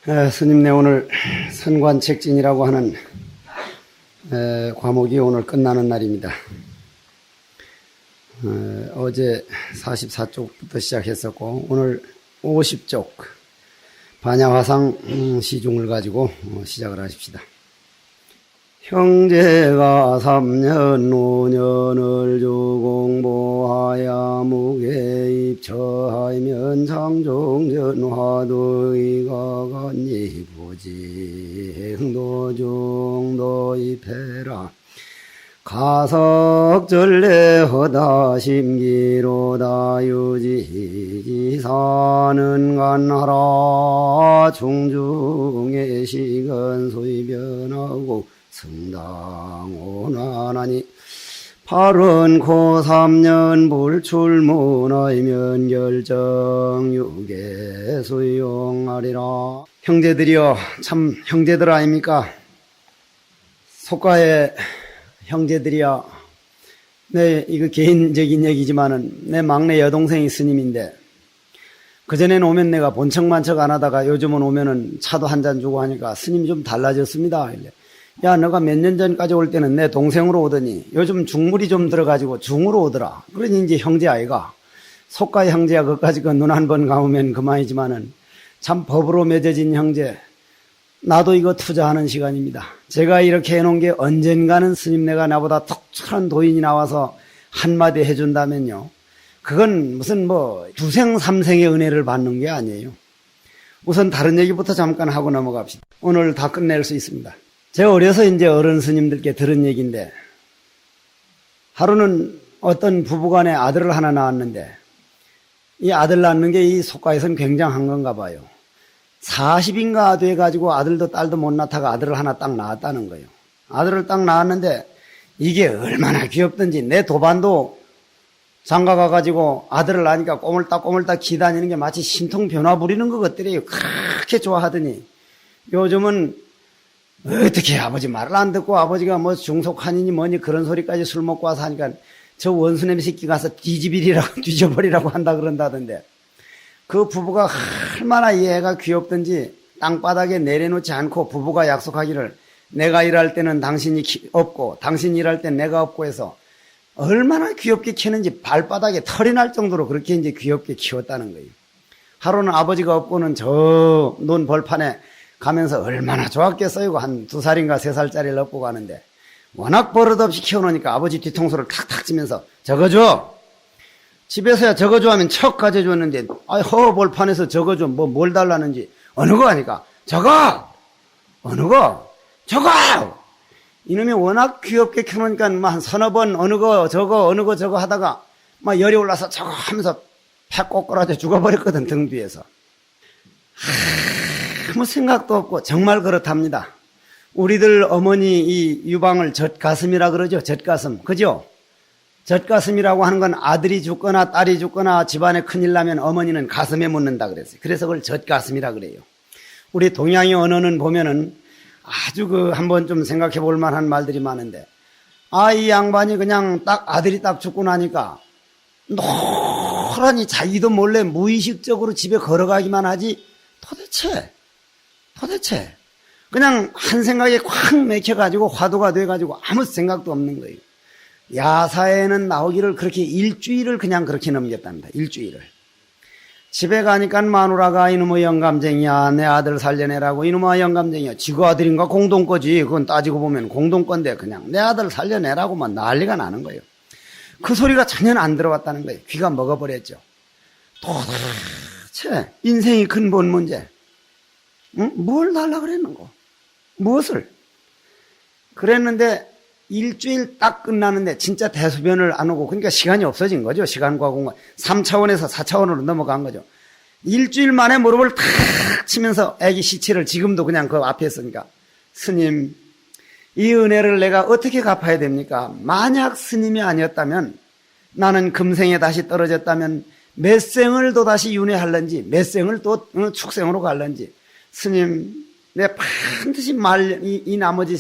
스님네 오늘 선관책진이라고 하는 과목이 오늘 끝나는 날입니다. 어제 44쪽부터 시작했었고 오늘 50쪽 반야화상 시중을 가지고 시작을 하십시다. 형제가 3년 5년을 주공보하야 무게입처하면 장종전 화두이가 간이보지 행도중도입해라 가석전례허다 심기로다 유지지사는 간하라 중중의 시간 소위 변하고 성당오나나니 바른코 3년 불출문하이면 결정 유계 수용하리라. 형제들이여, 참 형제들 아닙니까? 속가의 형제들이여, 이거 개인적인 얘기지만은 내 막내 여동생이 스님인데 그전에는 오면 내가 본척만척 안 하다가 요즘은 오면은 차도 한 잔 주고 하니까 스님이 좀 달라졌습니다. 야, 너가 몇 년 전까지 올 때는 내 동생으로 오더니 요즘 중물이 좀 들어가지고 중으로 오더라. 그러니 이제 형제 아이가. 속가의 형제야, 그까지 그 눈 한 번 감으면 그만이지만은 참 법으로 맺어진 형제. 나도 이거 투자하는 시간입니다. 제가 이렇게 해놓은 게 언젠가는 스님네가 나보다 톡철한 도인이 나와서 한마디 해준다면요. 그건 무슨 두생 삼생의 은혜를 받는 게 아니에요. 우선 다른 얘기부터 잠깐 하고 넘어갑시다. 오늘 다 끝낼 수 있습니다. 제가 어려서 이제 어른 스님들께 들은 얘기인데, 하루는 어떤 부부간에 아들을 하나 낳았는데, 이 아들 낳는 게 이 속가에서는 굉장한 건가 봐요. 40인가 돼가지고 아들도 딸도 못 낳다가 아들을 하나 딱 낳았다는 거예요. 아들을 딱 낳았는데, 이게 얼마나 귀엽던지, 내 도반도 장가 가가지고 아들을 낳으니까 꼬물딱 기다니는 게 마치 신통 변화 부리는 것 같더래요. 그렇게 좋아하더니, 요즘은 어떻게 아버지 말을 안 듣고 아버지가 중속한이니 뭐니 그런 소리까지 술 먹고 와서 하니까 저 원수냄 새끼 가서 뒤져버리라고 한다 그런다던데, 그 부부가 얼마나 이 애가 귀엽던지 땅바닥에 내려놓지 않고 부부가 약속하기를 내가 일할 때는 당신이 없고 당신이 일할 땐 내가 없고 해서 얼마나 귀엽게 키우는지 발바닥에 털이 날 정도로 그렇게 이제 귀엽게 키웠다는 거예요. 하루는 아버지가 없고는 저 논 벌판에 가면서 얼마나 좋았겠어요. 한 2살인가 3살짜리를 업고 가는데 워낙 버릇없이 키워놓으니까 아버지 뒤통수를 탁탁 치면서 적어줘. 집에서야 적어줘 하면 척 가져줬는데 벌판에서 적어줘. 뭘 달라는지. 어느 거 하니까 적어. 어느 거 적어. 이놈이 워낙 귀엽게 키워놓으니까 한 서너 번 어느 거 저거 하다가 막 열이 올라서 저거 하면서 팍 꼬꾸라져 죽어버렸거든. 등 뒤에서. 아무 생각도 없고 정말 그렇답니다. 우리들 어머니 이 유방을 젖가슴이라 그러죠. 젖가슴. 그죠? 젖가슴이라고 하는 건 아들이 죽거나 딸이 죽거나 집안에 큰일 나면 어머니는 가슴에 묻는다 그랬어요. 그래서 그걸 젖가슴이라 그래요. 우리 동양의 언어는 보면은 아주 한번 좀 생각해 볼 만한 말들이 많은데, 이 양반이 그냥 아들이 딱 죽고 나니까 노란히 자기도 몰래 무의식적으로 집에 걸어가기만 하지 도대체 그냥 한 생각에 콱 맥혀가지고 화두가 돼가지고 아무 생각도 없는 거예요. 야사에는 나오기를 그렇게 일주일을 그냥 그렇게 넘겼답니다. 일주일을. 집에 가니까 마누라가 이놈의 영감쟁이야, 내 아들 살려내라고. 이놈의 영감쟁이야, 지구 아들인가 공동거지. 그건 따지고 보면 공동건데 그냥 내 아들 살려내라고만 난리가 나는 거예요. 그 소리가 전혀 안 들어왔다는 거예요. 귀가 먹어버렸죠. 도대체 인생이 근본 문제, 응? 뭘 달라 그랬는고? 무엇을? 그랬는데 일주일 딱 끝나는데 진짜 대소변을 안 오고, 그러니까 시간이 없어진 거죠. 시간과 공간. 3차원에서 4차원으로 넘어간 거죠. 일주일 만에 무릎을 탁 치면서 애기 시체를 지금도 그냥 그 앞에 있으니까, 스님, 이 은혜를 내가 어떻게 갚아야 됩니까? 만약 스님이 아니었다면, 나는 금생에 다시 떨어졌다면 몇 생을 또 다시 윤회할런지, 몇 생을 또 축생으로 갈런지, 스님, 내 반드시 이 나머지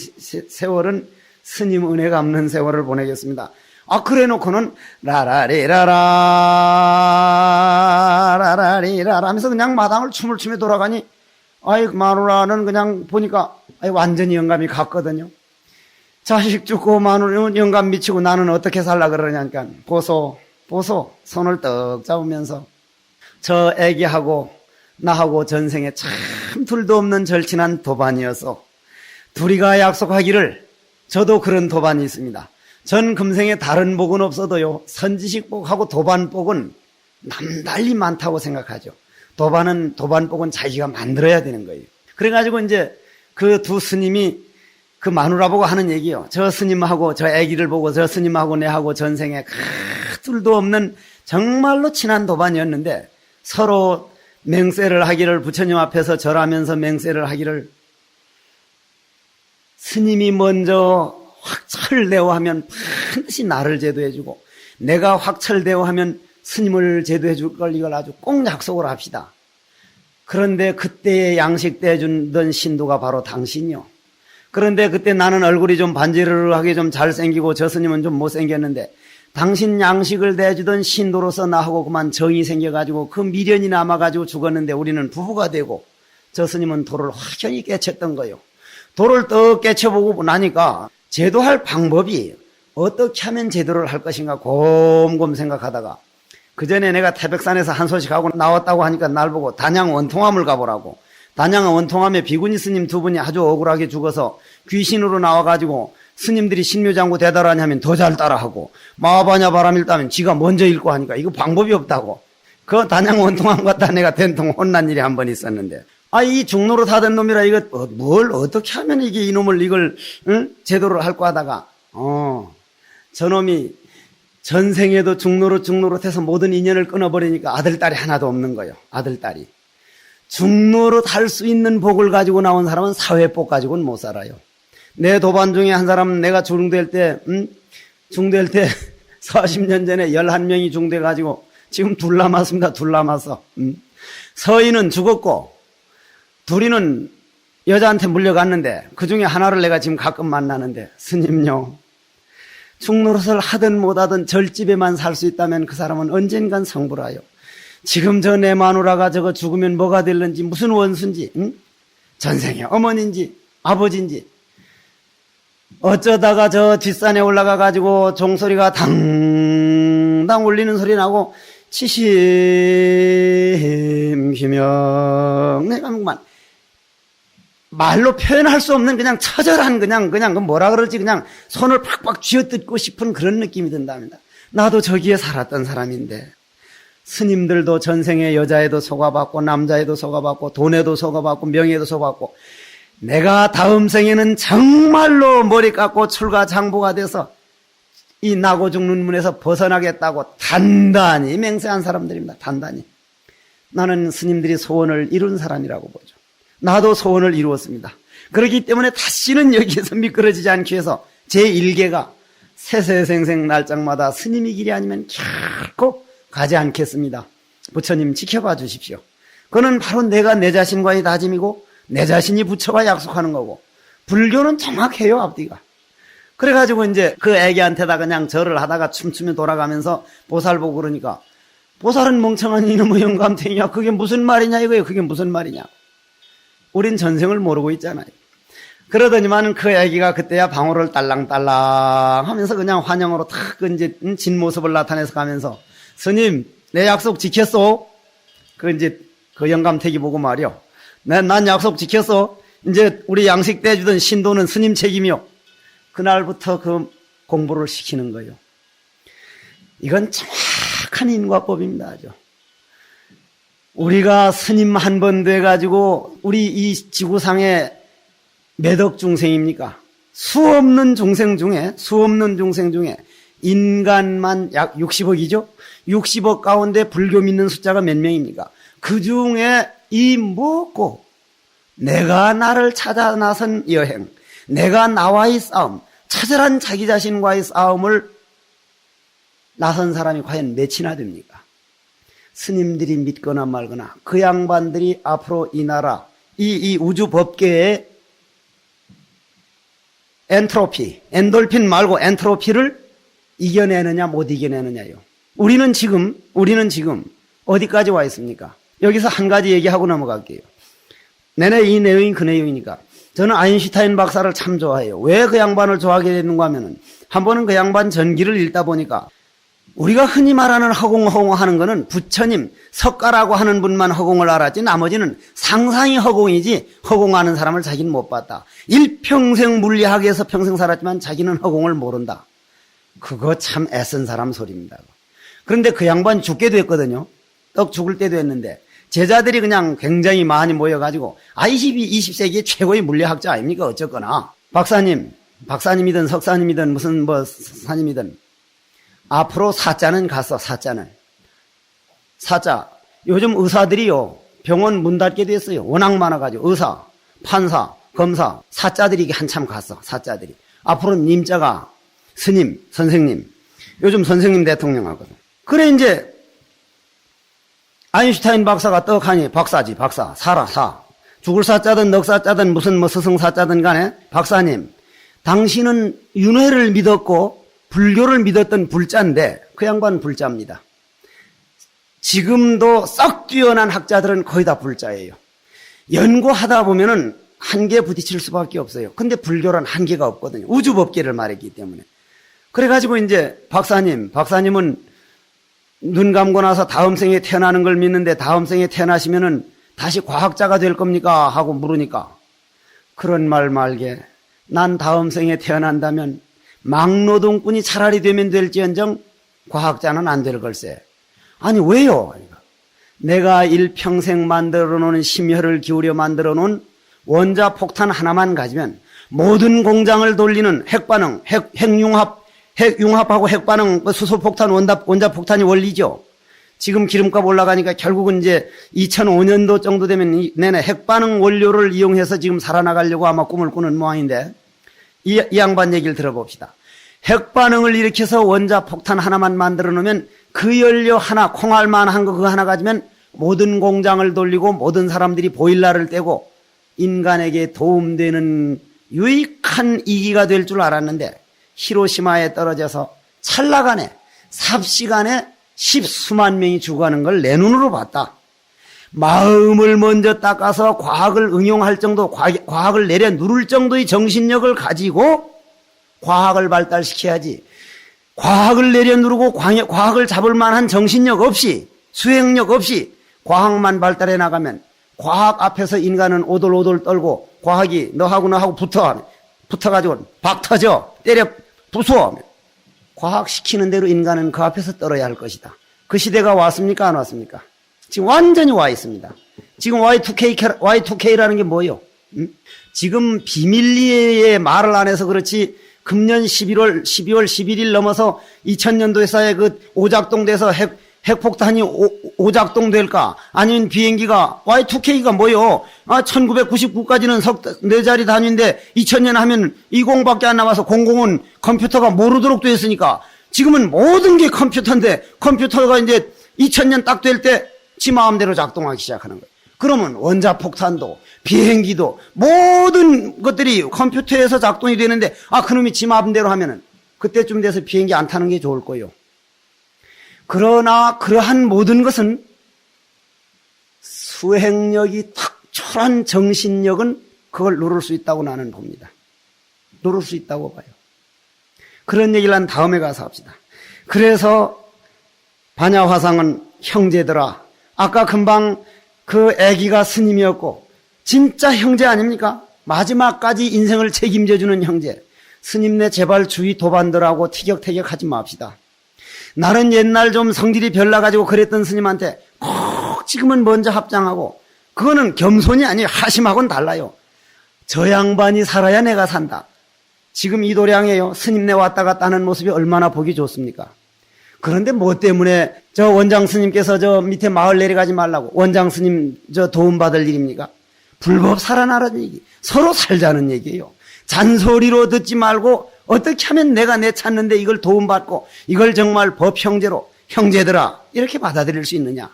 세월은 스님 은혜 갚는 세월을 보내겠습니다. 그래 놓고는 라라리라라 라라리라라 하면서 그냥 마당을 춤을 추며 돌아가니 아이, 마누라는 그냥 보니까 완전히 영감이 갔거든요. 자식 죽고 마누라는 영감 미치고 나는 어떻게 살라 그러냐니까 보소 손을 떡 잡으면서 저 애기하고 나하고 전생에 참 둘도 없는 절친한 도반이어서 둘이가 약속하기를 저도 그런 도반이 있습니다. 전 금생에 다른 복은 없어도요 선지식 복하고 도반 복은 남달리 많다고 생각하죠. 도반 복은 자기가 만들어야 되는 거예요. 그래가지고 이제 그 두 스님이 그 마누라 보고 하는 얘기요. 저 스님하고 저 아기를 보고 저 스님하고 내하고 전생에 둘도 없는 정말로 친한 도반이었는데 서로 맹세를 하기를 부처님 앞에서 절하면서 맹세를 하기를 스님이 먼저 확철대오하면 반드시 나를 제도해주고 내가 확철대오하면 스님을 제도해줄 걸 이걸 아주 꼭 약속을 합시다. 그런데 그때의 양식대 주던 신도가 바로 당신이요. 그런데 그때 나는 얼굴이 좀 반지르르하게 좀 잘생기고 저 스님은 좀 못생겼는데 당신 양식을 대주던 신도로서 나하고 그만 정이 생겨가지고 그 미련이 남아가지고 죽었는데 우리는 부부가 되고 저 스님은 돌을 확연히 깨쳤던 거예요. 돌을 떡 깨쳐보고 나니까 제도할 방법이 어떻게 하면 제도를 할 것인가 곰곰 생각하다가 그 전에 내가 태백산에서 한 소식 하고 나왔다고 하니까 날 보고 단양 원통함을 가보라고. 단양 원통함에 비구니 스님 두 분이 아주 억울하게 죽어서 귀신으로 나와가지고 스님들이 신묘장구 대달하냐 하면 더 잘 따라하고 마바냐 바람 읽다면 지가 먼저 읽고 하니까 이거 방법이 없다고. 그 단양 원통함 갔다 내가 된통 혼난 일이 한 번 있었는데 이 중노릇 하던 놈이라 이거 뭘 어떻게 하면 이게 이놈을 이걸 제도를 할거 하다가 저놈이 전생에도 중노릇 해서 모든 인연을 끊어버리니까 아들딸이 하나도 없는 거예요. 아들딸이. 중노릇 할 수 있는 복을 가지고 나온 사람은 사회복 가지고는 못 살아요. 내 도반 중에 한 사람은 내가 중될 때 40년 전에 11명이 중돼가지고 지금 둘 남았습니다. 둘 남았어. 서인은 죽었고 둘이는 여자한테 물려갔는데 그 중에 하나를 내가 지금 가끔 만나는데 스님요. 중노릇을 하든 못하든 절집에만 살 수 있다면 그 사람은 언젠간 성불하여. 지금 저 내 마누라가 저거 죽으면 뭐가 될는지 무슨 원수인지 전생에 어머니인지 아버지인지 어쩌다가 저 뒷산에 올라가 가지고 종소리가 당당 울리는 소리 나고 치심기명 내가 그만 말로 표현할 수 없는 그냥 처절한 그냥 그 뭐라 그럴지 그냥 손을 팍팍 쥐어뜯고 싶은 그런 느낌이 든답니다. 나도 저기에 살았던 사람인데 스님들도 전생에 여자에도 속아봤고 남자에도 속아봤고 돈에도 속아봤고 명예에도 속아봤고 내가 다음 생에는 정말로 머리 깎고 출가장보가 돼서 이 나고 죽는 문에서 벗어나겠다고 단단히 맹세한 사람들입니다. 단단히. 나는 스님들이 소원을 이룬 사람이라고 보죠. 나도 소원을 이루었습니다. 그렇기 때문에 다시는 여기에서 미끄러지지 않기 위해서 제1계가 세세생생 날짜마다 스님의 길이 아니면 결코 가지 않겠습니다. 부처님 지켜봐 주십시오. 그거는 바로 내가 내 자신과의 다짐이고 내 자신이 부처와 약속하는 거고 불교는 정확해요. 앞뒤가. 그래가지고 이제 그 애기한테다 그냥 절을 하다가 춤추며 돌아가면서 보살 보고 그러니까 보살은 멍청한 이놈의 영감탱이야. 그게 무슨 말이냐 이거예요. 그게 무슨 말이냐. 우린 전생을 모르고 있잖아요. 그러더니만 그 애기가 그때야 방울을 딸랑딸랑 하면서 그냥 환영으로 탁 이제 진 모습을 나타내서 가면서 스님 내 약속 지켰어? 그 이제 그 영감택이 보고 말이요. 난 약속 지켰어. 이제 우리 양식 떼주던 신도는 스님 책임이요. 그날부터 그 공부를 시키는 거예요. 이건 정확한 인과법입니다. 아주. 우리가 스님 한 번 돼가지고 우리 이 지구상에 몇 억 중생입니까? 수없는 중생 중에 인간만 약 60억이죠? 60억 가운데 불교 믿는 숫자가 몇 명입니까? 그 중에 이 무엇고 내가 나를 찾아 나선 여행, 내가 나와의 싸움, 처절한 자기 자신과의 싸움을 나선 사람이 과연 몇이나 됩니까? 스님들이 믿거나 말거나 그 양반들이 앞으로 이 나라, 이 우주 법계의 엔트로피, 엔돌핀 말고 엔트로피를 이겨내느냐 못 이겨내느냐요. 우리는 지금 어디까지 와 있습니까? 여기서 한 가지 얘기하고 넘어갈게요. 내내 이 내용이 그 내용이니까. 저는 아인슈타인 박사를 참 좋아해요. 왜 그 양반을 좋아하게 됐는가 하면은, 한 번은 그 양반 전기를 읽다 보니까, 우리가 흔히 말하는 허공 하는 거는 부처님, 석가라고 하는 분만 허공을 알았지, 나머지는 상상이 허공이지, 허공하는 사람을 자기는 못 봤다. 일평생 물리학에서 평생 살았지만 자기는 허공을 모른다. 그거 참 애쓴 사람 소리입니다. 그런데 그 양반 죽게도 했거든요. 떡 죽을 때도 했는데, 제자들이 그냥 굉장히 많이 모여가지고, 20세기의 최고의 물리학자 아닙니까? 어쨌거나. 박사님이든 석사님이든 무슨 사님이든, 앞으로 사자는 갔어, 사자는. 사자. 요즘 의사들이요, 병원 문 닫게 됐어요. 워낙 많아가지고, 의사, 판사, 검사, 사자들이 한참 갔어, 사자들이. 앞으로 님자가 스님, 선생님. 요즘 선생님 대통령 하거든. 그래, 이제, 아인슈타인 박사가 떡하니, 박사지, 박사. 사. 죽을 사자든 넉사자든 무슨 스승사자든 간에, 박사님, 당신은 윤회를 믿었고, 불교를 믿었던 불자인데, 그 양반은 불자입니다. 지금도 썩 뛰어난 학자들은 거의 다 불자예요. 연구하다 보면은 한계에 부딪힐 수밖에 없어요. 근데 불교란 한계가 없거든요. 우주법계를 말했기 때문에. 그래가지고 이제 박사님은 눈 감고 나서 다음 생에 태어나는 걸 믿는데 다음 생에 태어나시면은 다시 과학자가 될 겁니까? 하고 물으니까 그런 말 말게 난 다음 생에 태어난다면 막노동꾼이 차라리 되면 될지언정 과학자는 안 될 걸세. 아니 왜요? 내가 일평생 만들어 놓은 심혈을 기울여 만들어 놓은 원자폭탄 하나만 가지면 모든 공장을 돌리는 핵반응, 핵융합하고 핵반응, 수소폭탄, 원자폭탄이 원리죠. 지금 기름값 올라가니까 결국은 이제 2005년도 정도 되면 내내 핵반응 원료를 이용해서 지금 살아나가려고 아마 꿈을 꾸는 모양인데 이 양반 얘기를 들어봅시다. 핵반응을 일으켜서 원자폭탄 하나만 만들어 놓으면 그 연료 하나, 콩알만 한 거 그거 하나 가지면 모든 공장을 돌리고 모든 사람들이 보일러를 떼고 인간에게 도움되는 유익한 이기가 될 줄 알았는데 히로시마에 떨어져서 찰나간에 삽시간에 10수만 명이 죽어가는 걸 내 눈으로 봤다. 마음을 먼저 닦아서 과학을 응용할 정도, 과학을 내려 누를 정도의 정신력을 가지고 과학을 발달시켜야지. 과학을 내려 누르고 과학을 잡을 만한 정신력 없이, 수행력 없이 과학만 발달해 나가면 과학 앞에서 인간은 오돌오돌 떨고 과학이 너하고 붙어가지고 박 터져, 때려 부숴. 과학 시키는 대로 인간은 그 앞에서 떨어야 할 것이다. 그 시대가 왔습니까? 안 왔습니까? 지금 완전히 와 있습니다. 지금 Y2K라는 게 뭐예요? 지금 비밀리에 말을 안 해서 그렇지 금년 12월 11일 넘어서 2000년도에 그 오작동돼서 핵폭탄이 오작동 될까? 아니면 비행기가 Y2K가 뭐요? 1999까지는 4자리 단위인데 2000년 하면 20밖에 안 남아서 00은 컴퓨터가 모르도록 되어 있으니까 지금은 모든 게 컴퓨터인데 컴퓨터가 이제 2000년 딱 될 때 지 마음대로 작동하기 시작하는 거예요. 그러면 원자폭탄도 비행기도 모든 것들이 컴퓨터에서 작동이 되는데 그놈이 지 마음대로 하면은 그때쯤 돼서 비행기 안 타는 게 좋을 거예요. 그러나 그러한 모든 것은 수행력이 탁철한 정신력은 그걸 누를 수 있다고 나는 봅니다. 누를 수 있다고 봐요. 그런 얘기를 한 다음에 가서 합시다. 그래서 반야화상은 형제들아, 아까 금방 그 아기가 스님이었고 진짜 형제 아닙니까? 마지막까지 인생을 책임져주는 형제. 스님네 제발 주위 도반들하고 티격태격하지 맙시다. 나는 옛날 좀 성질이 별나가지고 그랬던 스님한테 꼭 지금은 먼저 합장하고 그거는 겸손이 아니에요. 하심하고는 달라요. 저 양반이 살아야 내가 산다. 지금 이 도량에요. 스님네 왔다 갔다 하는 모습이 얼마나 보기 좋습니까? 그런데 뭐 때문에 저 원장 스님께서 저 밑에 마을 내려가지 말라고 원장 스님 저 도움받을 일입니까? 불법 살아나라는 얘기. 서로 살자는 얘기예요. 잔소리로 듣지 말고 어떻게 하면 내가 내 찾는데 이걸 도움받고 이걸 정말 법 형제로 형제들아 이렇게 받아들일 수 있느냐.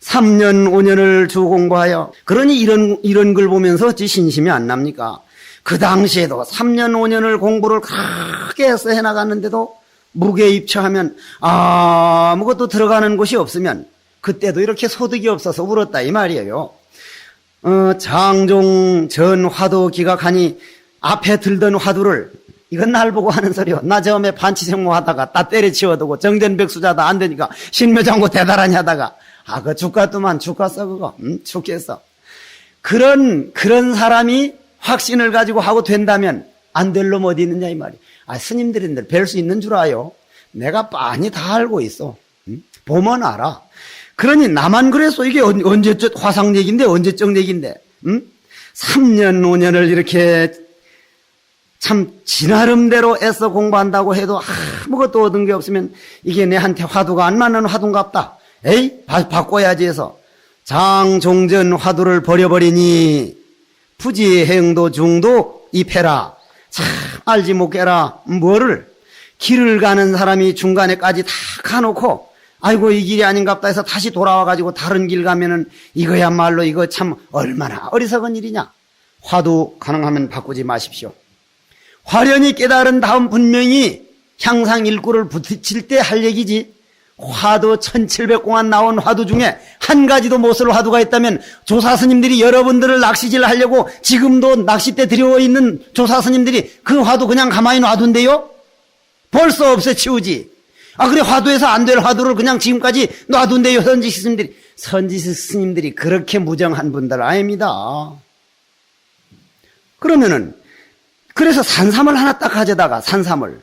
3년 5년을 주 공부하여 그러니 이런 글 보면서 어찌 신심이 안 납니까? 그 당시에도 3년 5년을 공부를 크게 해서 해나갔는데도 무게 입처하면 아무것도 들어가는 곳이 없으면 그때도 이렇게 소득이 없어서 울었다 이 말이에요. 장종 전 화두 기각하니 앞에 들던 화두를 이건 날 보고 하는 소리요. 나 처음에 반치생모 하다가 다 때려치워두고 정전백수자다 안 되니까 신묘장고 대단하니 하다가 그 죽겠더만 죽겠어 그거. 죽겠어. 그런 사람이 확신을 가지고 하고 된다면 안 될 놈 어디 있느냐 이 말이. 스님들인들 뵐 수 있는 줄 아요. 내가 빤히 다 알고 있어. 보면 알아. 그러니 나만 그랬어. 이게 언제적 화상 얘기인데 언제적 얘기인데. 3년 5년을 이렇게 참 지나름대로 애써 공부한다고 해도 아무것도 얻은 게 없으면 이게 내한테 화두가 안 맞는 화두인갑다. 에이 바꿔야지 해서 장종전 화두를 버려버리니 부지행도 중도 입해라. 참 알지 못해라. 뭐를 길을 가는 사람이 중간에까지 다 가놓고 아이고 이 길이 아닌갑다 해서 다시 돌아와가지고 다른 길 가면은 이거야말로 이거 참 얼마나 어리석은 일이냐. 화두 가능하면 바꾸지 마십시오. 화련히 깨달은 다음 분명히 향상 일구를 붙일 때 할 얘기지. 화두 1700공안 나온 화두 중에 한 가지도 못 쓸 화두가 있다면 조사 스님들이 여러분들을 낚시질 하려고 지금도 낚싯대 들여오 있는 조사 스님들이 그 화두 그냥 가만히 놔둔대요? 벌써 없애치우지. 그래 화두에서 안 될 화두를 그냥 지금까지 놔둔대요. 선지식 스님들이 그렇게 무정한 분들 아닙니다. 그러면은 그래서 산삼을 하나 딱 가져다가 산삼을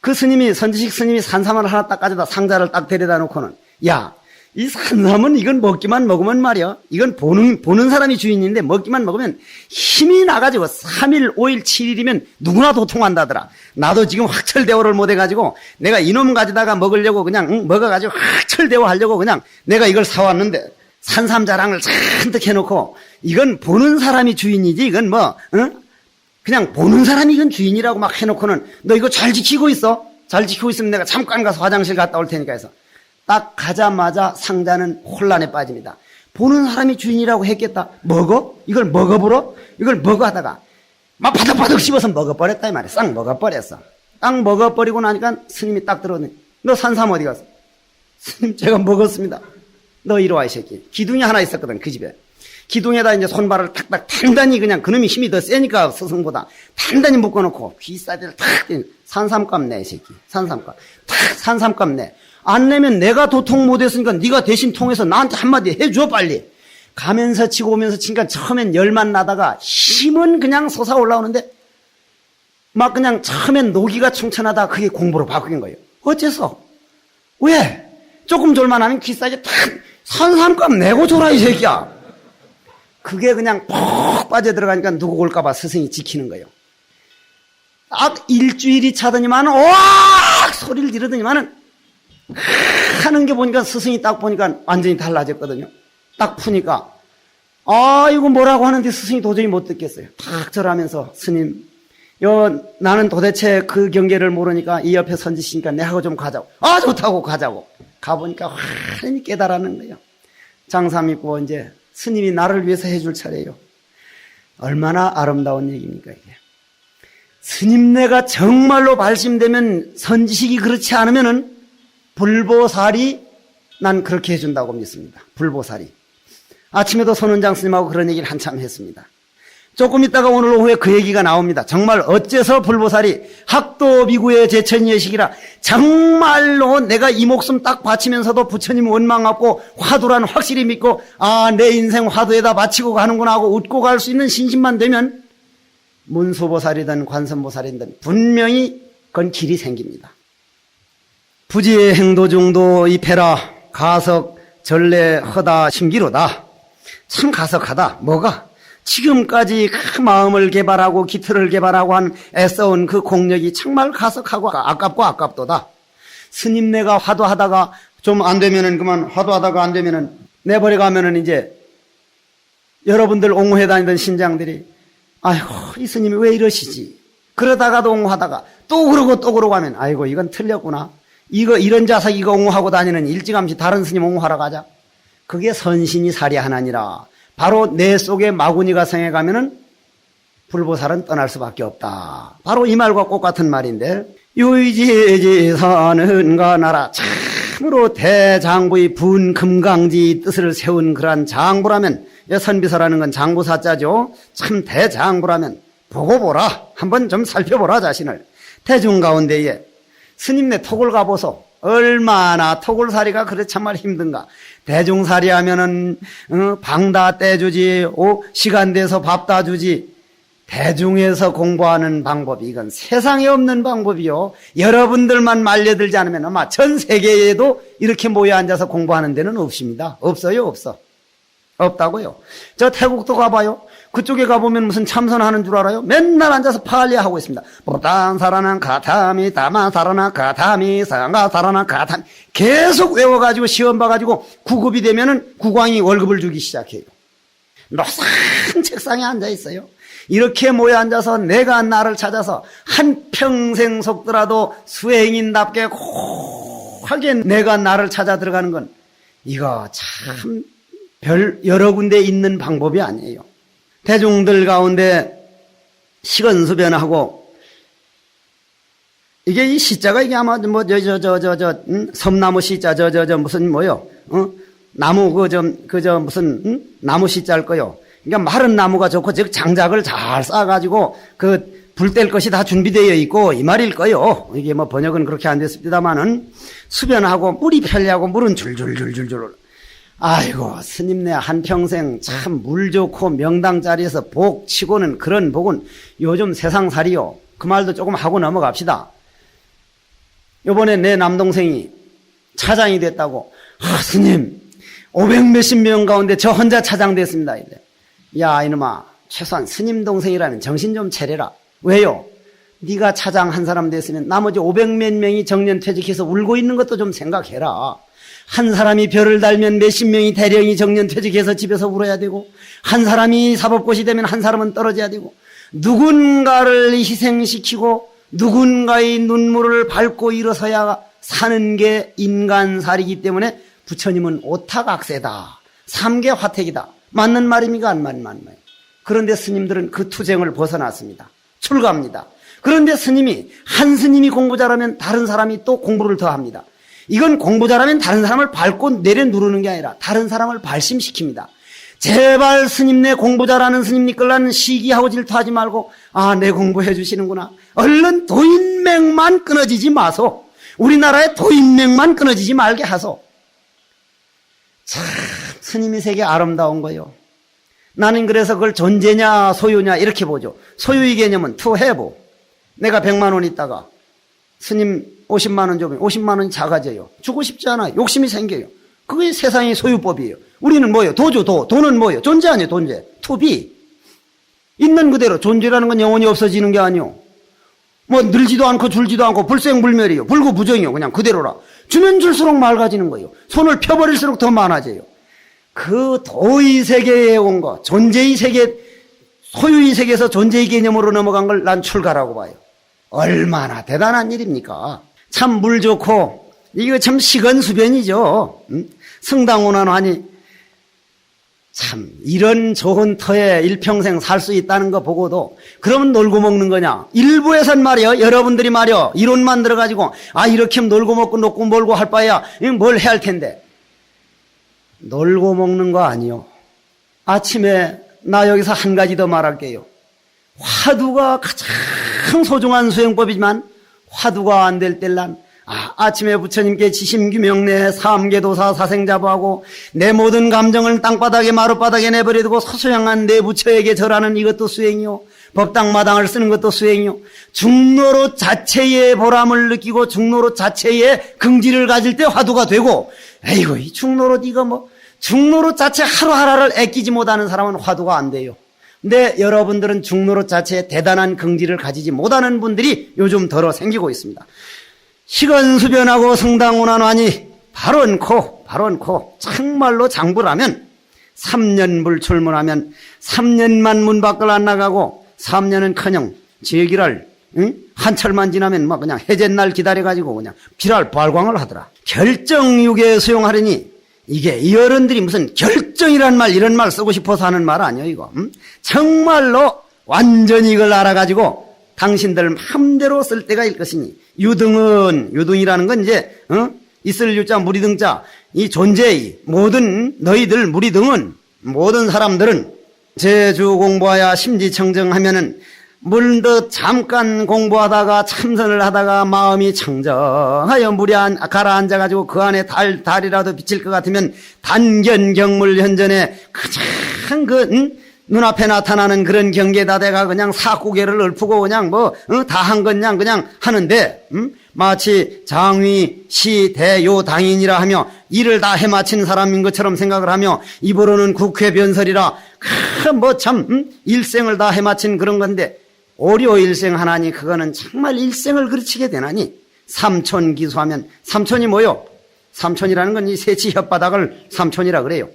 그 스님이 선지식 스님이 산삼을 하나 딱 가져다 상자를 딱 데려다 놓고는 야, 이 산삼은 이건 먹기만 먹으면 말이야. 이건 보는 사람이 주인인데 먹기만 먹으면 힘이 나가지고 3일, 5일, 7일이면 누구나 도통한다더라. 나도 지금 확철대오를 못해가지고 내가 이놈 가져다가 먹으려고 그냥 먹어가지고 확철대오 하려고 그냥 내가 이걸 사왔는데 산삼 자랑을 잔뜩 해놓고 이건 보는 사람이 주인이지 이건 그냥 보는 사람이 이건 주인이라고 막 해놓고는 너 이거 잘 지키고 있어. 잘 지키고 있으면 내가 잠깐 가서 화장실 갔다 올 테니까 해서 딱 가자마자 상자는 혼란에 빠집니다. 보는 사람이 주인이라고 했겠다. 먹어? 이걸 먹어버려? 이걸 먹어 하다가 막 바닥바닥 씹어서 먹어버렸다 이 말이야. 싹 먹어버렸어. 딱 먹어버리고 나니까 스님이 딱 들어오네. 너 산삼 어디 갔어? 스님 제가 먹었습니다. 너 이리 와 이 새끼. 기둥이 하나 있었거든 그 집에. 기둥에다 이제 손발을 탁탁 단단히 그냥 그놈이 힘이 더 세니까 스승보다 단단히 묶어놓고 귀싸대를 탁 산삼값 내 이 새끼. 산삼값. 탁 산삼값 내. 안 내면 내가 도통 못했으니까 네가 대신 통해서 나한테 한마디 해줘 빨리. 가면서 치고 오면서 치니까 처음엔 열만 나다가 힘은 그냥 솟아 올라오는데 막 그냥 처음엔 노기가 충천하다가 그게 공부로 바뀐 거예요. 어째서? 왜? 조금 졸만하면 귀싸게 탁 산삼값 내고 줘라 이 새끼야. 그게 그냥 푹 빠져들어가니까 누구 올까봐 스승이 지키는 거예요. 딱 일주일이 차더니만은 오악 소리를 지르더니만은 하는 게 보니까 스승이 딱 보니까 완전히 달라졌거든요. 딱 푸니까 이거 뭐라고 하는데 스승이 도저히 못 듣겠어요. 탁 절하면서 스님 나는 도대체 그 경계를 모르니까 이 옆에 선지시니까 내하고 좀 가자고. 좋다고 가자고. 가보니까 환히 깨달았는 거예요. 장사 믿고 이제 스님이 나를 위해서 해줄 차례예요. 얼마나 아름다운 얘기입니까 이게. 스님네가 정말로 발심되면 선지식이 그렇지 않으면은 불보살이 난 그렇게 해준다고 믿습니다. 불보살이. 아침에도 손원장 스님하고 그런 얘기를 한참 했습니다. 조금 있다가 오늘 오후에 그 얘기가 나옵니다. 정말 어째서 불보살이 학도 비구의 제천예식이라 정말로 내가 이 목숨 딱 바치면서도 부처님 원망 갖고 화두란 확실히 믿고 내 인생 화두에다 바치고 가는구나 하고 웃고 갈 수 있는 신심만 되면 문수보살이든 관선보살이든 분명히 그건 길이 생깁니다. 부지의 행도중도 입해라 가석 전례 허다 심기로다. 참 가석하다. 뭐가? 지금까지 그 마음을 개발하고 기틀을 개발하고 한 애써온 그 공력이 정말 가석하고 아깝고 아깝도다. 스님네가 화두하다가 좀 안 되면은 그만 화두하다가 안 되면은 내버려가면은 이제 여러분들 옹호해 다니던 신장들이 아이고 이 스님이 왜 이러시지? 그러다가도 옹호하다가 또 그러고 하면 아이고 이건 틀렸구나. 이런 자석 이거 옹호하고 다니는 일찌감치 다른 스님 옹호하러 가자. 그게 선신이 사리하나니라. 바로 내 속에 마구니가 생해 가면은 불보살은 떠날 수밖에 없다. 바로 이 말과 똑같은 말인데 유의지지사는가 나라 참으로 대장부의 분금강지 뜻을 세운 그러한 장부라면 선비서라는 건 장부사자죠. 참 대장부라면 보고 보라. 한번 좀 살펴보라 자신을. 대중 가운데에 스님네 톡을 가보소. 얼마나 토굴살이가 그래 참말 힘든가. 대중살이 하면은 방 다 떼주지, 시간 돼서 밥 다 주지. 대중에서 공부하는 방법이 이건 세상에 없는 방법이요. 여러분들만 말려들지 않으면 아마 전 세계에도 이렇게 모여 앉아서 공부하는 데는 없습니다. 없어요, 없어. 없다고요. 저 태국도 가봐요. 그쪽에 가보면 무슨 참선하는 줄 알아요? 맨날 앉아서 팔리하고 있습니다. 보단 사라나 가타미 다마 사라나 가타미 상가 사라나 가타미 계속 외워가지고 시험 봐가지고 구급이 되면은 국왕이 월급을 주기 시작해요. 노상 책상에 앉아 있어요. 이렇게 모여 앉아서 내가 나를 찾아서 한평생 속더라도 수행인답게 고하게 내가 나를 찾아 들어가는 건 이거 참 여러 군데 있는 방법이 아니에요. 대중들 가운데 식언수변하고 이게 이 시자가 이게 아마 뭐 섬나무 시자 무슨 뭐요? 나무 무슨 나무 시자일 거요. 그러니까 마른 나무가 좋고 즉 장작을 잘 쌓아가지고 그 불 뗄 것이 다 준비되어 있고 이 말일 거요. 이게 뭐 번역은 그렇게 안 됐습니다만은 수변하고 물이 편리하고 물은 줄줄줄줄줄. 아이고 스님네 한평생 참 물 좋고 명당 자리에서 복 치고는 그런 복은 요즘 세상살이요. 그 말도 조금 하고 넘어갑시다. 요번에 내 남동생이 차장이 됐다고. 스님 500몇십 명 가운데 저 혼자 차장 됐습니다. 이래. 야 이놈아 최소한 스님 동생이라면 정신 좀 차려라. 왜요? 네가 차장 한 사람 됐으면 나머지 500몇 명이 정년퇴직해서 울고 있는 것도 좀 생각해라. 한 사람이 별을 달면 몇십 명이 대령이 정년퇴직해서 집에서 울어야 되고 한 사람이 사법고시 되면 한 사람은 떨어져야 되고 누군가를 희생시키고 누군가의 눈물을 밟고 일어서야 사는 게 인간살이기 때문에 부처님은 오탁악세다. 삼계 화택이다. 맞는 말입니까? 안 맞는 말입니까? 그런데 스님들은 그 투쟁을 벗어났습니다. 출가합니다. 그런데 스님이 한 스님이 공부 잘하면 다른 사람이 또 공부를 더 합니다. 이건 공부 잘하면 다른 사람을 밟고 내려 누르는 게 아니라 다른 사람을 발심시킵니다. 제발 스님네 공부 잘하는 스님 니끌라는 시기하고 질투하지 말고 내 공부해 주시는구나. 얼른 도인맥만 끊어지지 마소. 우리나라의 도인맥만 끊어지지 말게 하소. 참 스님의 세계 아름다운 거요. 나는 그래서 그걸 존재냐 소유냐 이렇게 보죠. 소유의 개념은 투해보. 내가 100만 원 있다가 스님 50만 원 주면 50만 원이 작아져요. 주고 싶지 않아요. 욕심이 생겨요. 그게 세상의 소유법이에요. 우리는 뭐예요? 도죠, 도. 도는 뭐예요? 존재 아니에요, 존재. 투비. 있는 그대로. 존재라는 건 영원히 없어지는 게 아니요. 뭐 늘지도 않고 줄지도 않고 불생불멸이요. 불구부정이요. 그냥 그대로라. 주면 줄수록 맑아지는 거예요. 손을 펴버릴수록 더 많아져요. 그 도의 세계에 온 거, 존재의 세계, 소유의 세계에서 존재의 개념으로 넘어간 걸 난 출가라고 봐요. 얼마나 대단한 일입니까? 참 물 좋고 이거 참 시건수변이죠. 승당원하니 참 이런 좋은 터에 일평생 살 수 있다는 거 보고도 그러면 놀고 먹는 거냐? 일부에선 말이요. 여러분들이 말이요. 이론 만들어가지고 이렇게 놀고 먹고 놀고 멀고 할 바에야 뭘 해야 할 텐데. 놀고 먹는 거 아니요. 아침에 나 여기서 한 가지 더 말할게요. 화두가 가장 소중한 수행법이지만 화두가 안 될 땐난 아침에 부처님께 지심규명내 삼계도사 사생자부하고 내 모든 감정을 땅바닥에 마룻바닥에 내버려두고 소소양한 내 부처에게 절하는 이것도 수행이요. 법당마당을 쓰는 것도 수행이요. 중노릇 자체의 보람을 느끼고 중노릇 자체의 긍지를 가질 때 화두가 되고 에이구 이 중노릇 이거 뭐 중노릇 자체 하루하루를 애끼지 못하는 사람은 화두가 안 돼요. 근데 여러분들은 중노릇 자체에 대단한 긍지를 가지지 못하는 분들이 요즘 덜어 생기고 있습니다. 시건수변하고 성당운하니 바로놓고 정말로 장부라면 3년 불출문하면 3년만 문 밖을 안 나가고 3년은커녕 제기랄 한철만 지나면 막 그냥 해제날 기다려가지고 그냥 비랄 발광을 하더라. 결정육에 수용하려니 이게 이 어른들이 무슨 결정이란 말 이런 말 쓰고 싶어서 하는 말 아니에요 이거. 정말로 완전히 이걸 알아가지고 당신들 마음대로 쓸 때가 일 것이니 유등이라는 건 이제 있을 유자 무리등자 이 존재의 모든 너희들 무리등은 모든 사람들은 제주 공부하여 심지청정하면은 물듯 잠깐 공부하다가 참선을 하다가 마음이 청정하여 물에 가라앉아가지고 그 안에 달이라도 비칠 것 같으면 단견경물 현전에 가장 눈앞에 나타나는 그런 경계에다 대가 그냥 사고개를 읊고 그냥 다 한 건 그냥 하는데, 마치 장위, 시, 대, 요, 당인이라 하며 일을 다 해마친 사람인 것처럼 생각을 하며 입으로는 국회 변설이라 일생을 다 해마친 그런 건데, 오려 일생 하나니 그거는 정말 일생을 그르치게 되나니 삼촌기수하면, 삼촌이 뭐요? 삼촌이라는 건 이 세치 혓바닥을 삼촌이라 그래요.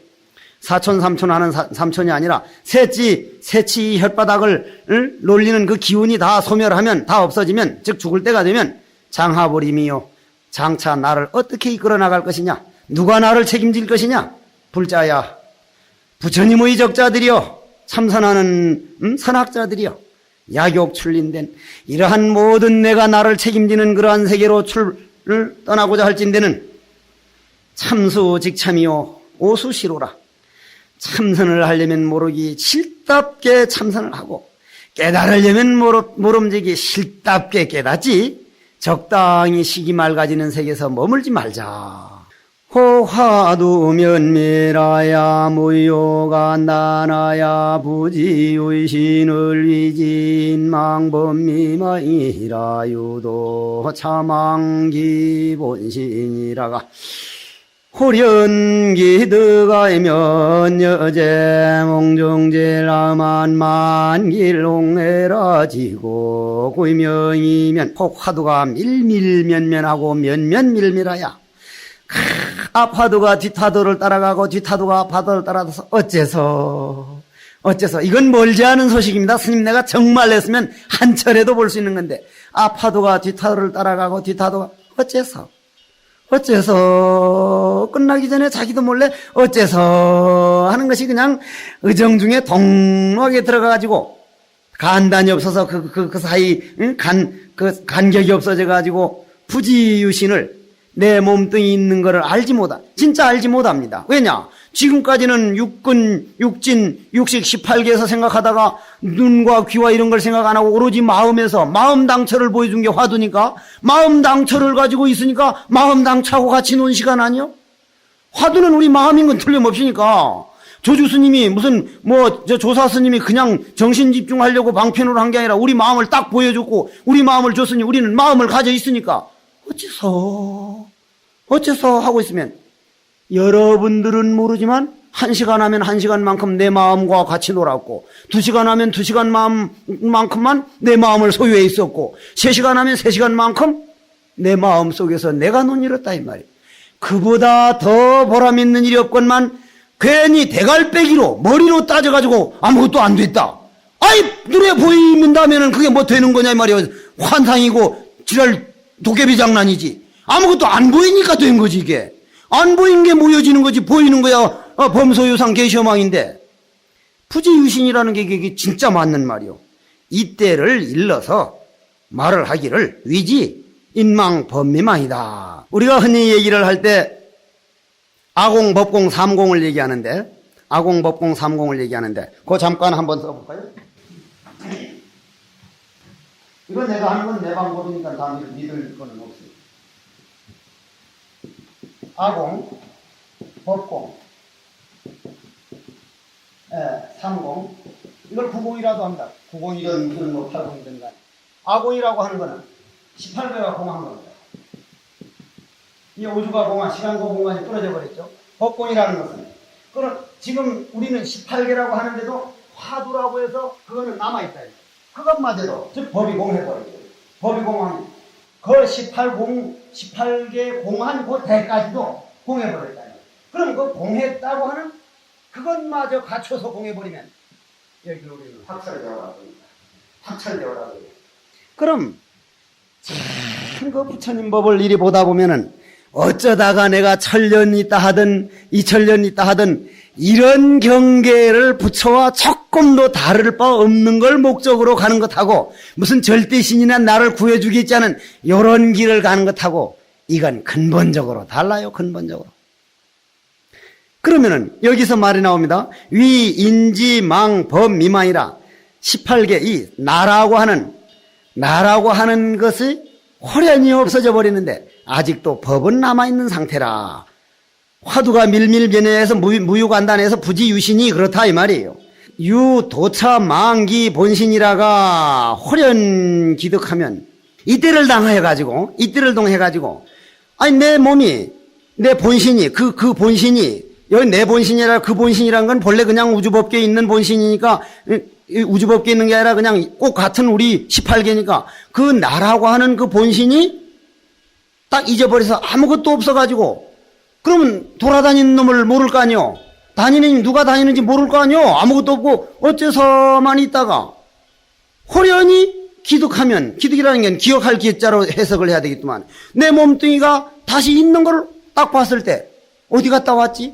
사촌 삼촌 하는 삼촌이 아니라 세치 혓바닥을 놀리는 그 기운이 다 소멸하면, 다 없어지면, 즉 죽을 때가 되면 장하버림이요, 장차 나를 어떻게 이끌어 나갈 것이냐, 누가 나를 책임질 것이냐, 불자야, 부처님의 적자들이여, 참선하는 선학자들이여, 야욕 출린된 이러한 모든 내가 나를 책임지는 그러한 세계로 떠나고자 할진대는 참수직참이요 오수시로라. 참선을 하려면 모르기 실답게 참선을 하고, 깨달으려면 모름지기 실답게 깨닫지, 적당히 시기 맑아지는 세계에서 머물지 말자. 호화두면밀하야 무효가 나나야 부지의신을 위진 망범미마이라 유도 차망기본신이라가 호련기드가이면 여제몽중제라만 만길홍해라지고 구이명이면 폭화두가 밀밀면면하고 면면밀밀하야 앞화두가 뒷화두를 따라가고 뒷화두가 앞화두를 따라가서 어째서 이건 멀지 않은 소식입니다. 스님, 내가 정말 했으면 한 철에도 볼 수 있는 건데, 앞화두가 뒷화두를 따라가고 뒷화두가 어째서 끝나기 전에 자기도 몰래 어째서 하는 것이 그냥 의정 중에 동록에 들어가가지고 간단이 없어서 그 사이 간격이 없어져가지고 부지유신을 내 몸뚱이 있는 것을 진짜 알지 못합니다. 왜냐? 지금까지는 육진, 육식 18개에서 생각하다가 눈과 귀와 이런 걸 생각 안 하고 오로지 마음에서 마음 당처를 보여준 게 화두니까, 마음 당처를 가지고 있으니까 마음 당처하고 같이 논 시간 아니요? 화두는 우리 마음인 건 틀림없으니까. 조주 스님이 조사 스님이 그냥 정신 집중하려고 방편으로 한 게 아니라 우리 마음을 딱 보여줬고 우리 마음을 줬으니 우리는 마음을 가져 있으니까 어째서 하고 있으면, 여러분들은 모르지만 1시간 하면 1시간만큼 내 마음과 같이 놀았고, 2시간 하면 2시간만큼만 내 마음을 소유해 있었고, 3시간 하면 3시간만큼 내 마음 속에서 내가 논일었다 이 말이에요. 그보다 더 보람있는 일이 없건만 괜히 대갈빼기로 머리로 따져가지고 아무것도 안 됐다, 눈에 보인다면은 그게 뭐 되는 거냐 이 말이에요. 환상이고 지랄 도깨비 장난이지. 아무것도 안 보이니까 된 거지. 이게 안 보이는 게 모여지는 거지. 보이는 거야 범소유상 계시어망인데, 부지유신이라는 게 이게 진짜 맞는 말이요. 이때를 일러서 말을 하기를 위지 인망범미망이다. 우리가 흔히 얘기를 할 때 아공, 법공, 삼공을 얘기하는데, 그거 잠깐 한번 써볼까요? 이건 내가 하는 건 내 방법이니까 다 믿을 거는 없어요. 아공, 법공, 삼공, 이걸 구공이라도 합니다. 구공이든 무슨 팔공이든 간에. 아공이라고 하는 거는 18배가 공한 겁니다. 이 우주가 공한, 시간과 공간이 끊어져 버렸죠. 법공이라는 것은, 지금 우리는 18개라고 하는데도 화두라고 해서 그거는 남아있다. 그것마저도, 즉 법이 공해버리죠. 법이 공하면 그 18개 공한 그 대까지도 공해버렸다. 그럼 그 공했다고 하는 그것마저 갖춰서 공해버리면 여기 우리는 확철되어라고 합니다. 확철되어라고 해요. 그럼 참 그 부처님 법을 이리 보다 보면은 어쩌다가 내가 1000년 있다 하든 2000년 있다 하든 이런 경계를 부처와 조금도 다를 바 없는 걸 목적으로 가는 것하고, 무슨 절대신이나 나를 구해주겠지 않은 이런 길을 가는 것하고, 이건 근본적으로 달라요. 근본적으로 그러면은 여기서 말이 나옵니다. 위, 인지, 망, 법, 미망이라 18개 이 나라고 하는 것이 호련히 없어져 버리는데 아직도 법은 남아있는 상태라. 화두가 밀밀변해해서 무유간단해서 부지유신이 그렇다 이 말이에요. 유, 도차, 망기, 본신이라가 호련 기득하면 이때를 당해가지고 아니 내 몸이 내 본신이 그 본신이 여기 내 본신이라 그 본신이란 건 본래 그냥 우주법계에 있는 본신이니까 우주법계에 있는 게 아니라 그냥 꼭 같은 우리 18개니까 그 나라고 하는 그 본신이 딱 잊어버려서 아무것도 없어가지고 그러면 돌아다니는 놈을 모를 거 아니요. 누가 다니는지 모를 거 아니요. 아무것도 없고 어째서만 있다가 호련히 기득하면 기득이라는 게 기억할 기자로 해석을 해야 되겠지만 내 몸뚱이가 다시 있는 걸 딱 봤을 때 어디 갔다 왔지?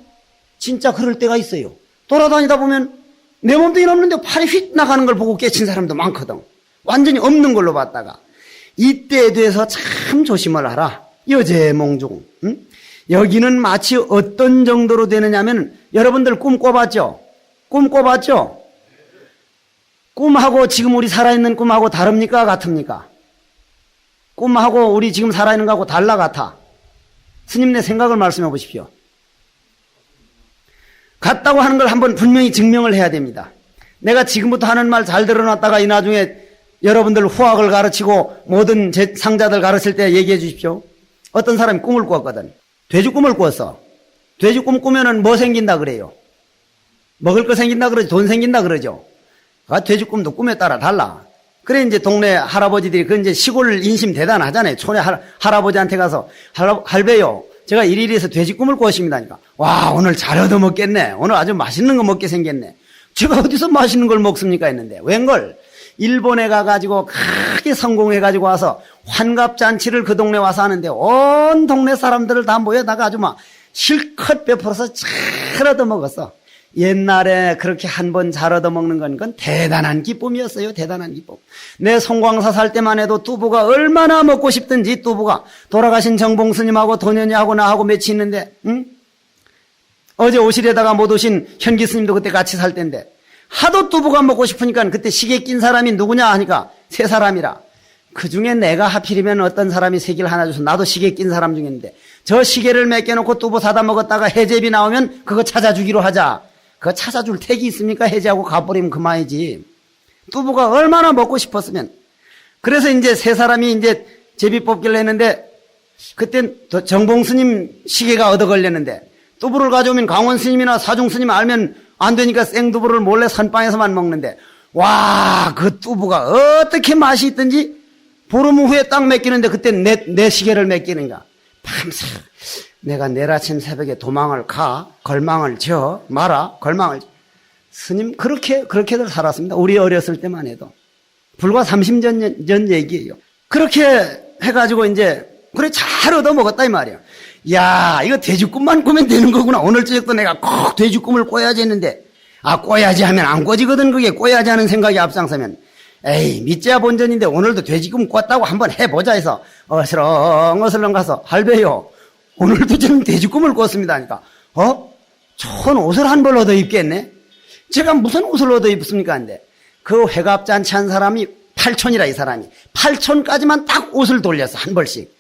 진짜 그럴 때가 있어요. 돌아다니다 보면 내 몸뚱이는 없는데 팔이 휙 나가는 걸 보고 깨친 사람도 많거든. 완전히 없는 걸로 봤다가 이때에 대해서 참 조심을 하라. 여제몽중. 응? 여기는 마치 어떤 정도로 되느냐면 여러분들 꿈 꿔봤죠? 꿈하고 지금 우리 살아있는 꿈하고 다릅니까? 같습니까? 꿈하고 우리 지금 살아있는 거하고 달라 같아? 스님네 생각을 말씀해 보십시오. 같다고 하는 걸 한번 분명히 증명을 해야 됩니다. 내가 지금부터 하는 말 잘 들어놨다가 이 나중에 여러분들 후학을 가르치고 모든 상자들 가르칠 때 얘기해 주십시오. 어떤 사람이 꿈을 꿨거든. 돼지 꿈을 꿨어. 돼지 꿈 꾸면은 뭐 생긴다 그래요? 먹을 거 생긴다 그러지, 돈 생긴다 그러죠. 돼지 꿈도 꿈에 따라 달라. 그래 이제 동네 할아버지들이 그 이제 시골 인심 대단하잖아요. 촌에 할아버지한테 가서 할배요. 제가 이리이리 해서 돼지 꿈을 꿨습니다니까. 와, 오늘 잘 얻어먹겠네. 오늘 아주 맛있는 거 먹게 생겼네. 제가 어디서 맛있는 걸 먹습니까? 했는데 웬걸 일본에 가가지고 크게 성공해가지고 와서 환갑잔치를 그 동네 와서 하는데 온 동네 사람들을 다 모여다가 아주 막 실컷 베풀어서 잘 얻어먹었어. 옛날에 그렇게 한 번 잘 얻어먹는 건 그건 대단한 기쁨이었어요. 대단한 기쁨. 내 송광사 살 때만 해도 뚜부가 얼마나 먹고 싶든지 뚜부가 돌아가신 정봉 스님하고 도년이하고 나하고 며칠 있는데 응? 어제 오실에다가 못 오신 현기 스님도 그때 같이 살 때인데 하도 뚜부가 먹고 싶으니까 그때 시계 낀 사람이 누구냐 하니까 세 사람이라. 그중에 내가 하필이면 어떤 사람이 세기를 하나 줘서 나도 시계 낀 사람 중에 있는데 저 시계를 맡겨놓고 뚜부 사다 먹었다가 해제비 나오면 그거 찾아주기로 하자. 그거 찾아줄 택이 있습니까? 해제하고 가버리면 그만이지. 뚜부가 얼마나 먹고 싶었으면. 그래서 이제 세 사람이 이제 제비 뽑기를 했는데 그땐 정봉 스님 시계가 얻어 걸렸는데 뚜부를 가져오면 강원 스님이나 사중 스님 알면 안 되니까 생두부를 몰래 선방에서만 먹는데 와, 그 뚜부가 어떻게 맛이 있든지 보름 후에 딱 맡기는데 그때 내 시계를 맡기는가. 밤새 내가 내일 아침 새벽에 도망을 가, 걸망을 져, 마라, 걸망을 져. 스님, 그렇게들 살았습니다. 우리 어렸을 때만 해도. 불과 30년 전 얘기예요. 그렇게 해가지고 이제, 그래, 잘 얻어먹었다, 이 말이야. 야, 이거 돼지꿈만 꾸면 되는 거구나. 오늘 저녁도 내가 꼭 돼지꿈을 꿔야지 했는데, 꿔야지 하면 안 꿔지거든, 그게. 꿔야지 하는 생각이 앞장서면. 에이, 밑지야 본전인데 오늘도 돼지꿈 꿨다고 한번 해보자 해서, 어슬렁 가서, 할배요. 오늘도 저는 돼지꿈을 꿨습니다. 하니까, 천 옷을 한 벌 얻어 입겠네? 제가 무슨 옷을 얻어 입습니까? 근데, 그 회갑잔치 한 사람이 8촌이라 이 사람이. 8촌까지만 딱 옷을 돌렸어. 한 벌씩.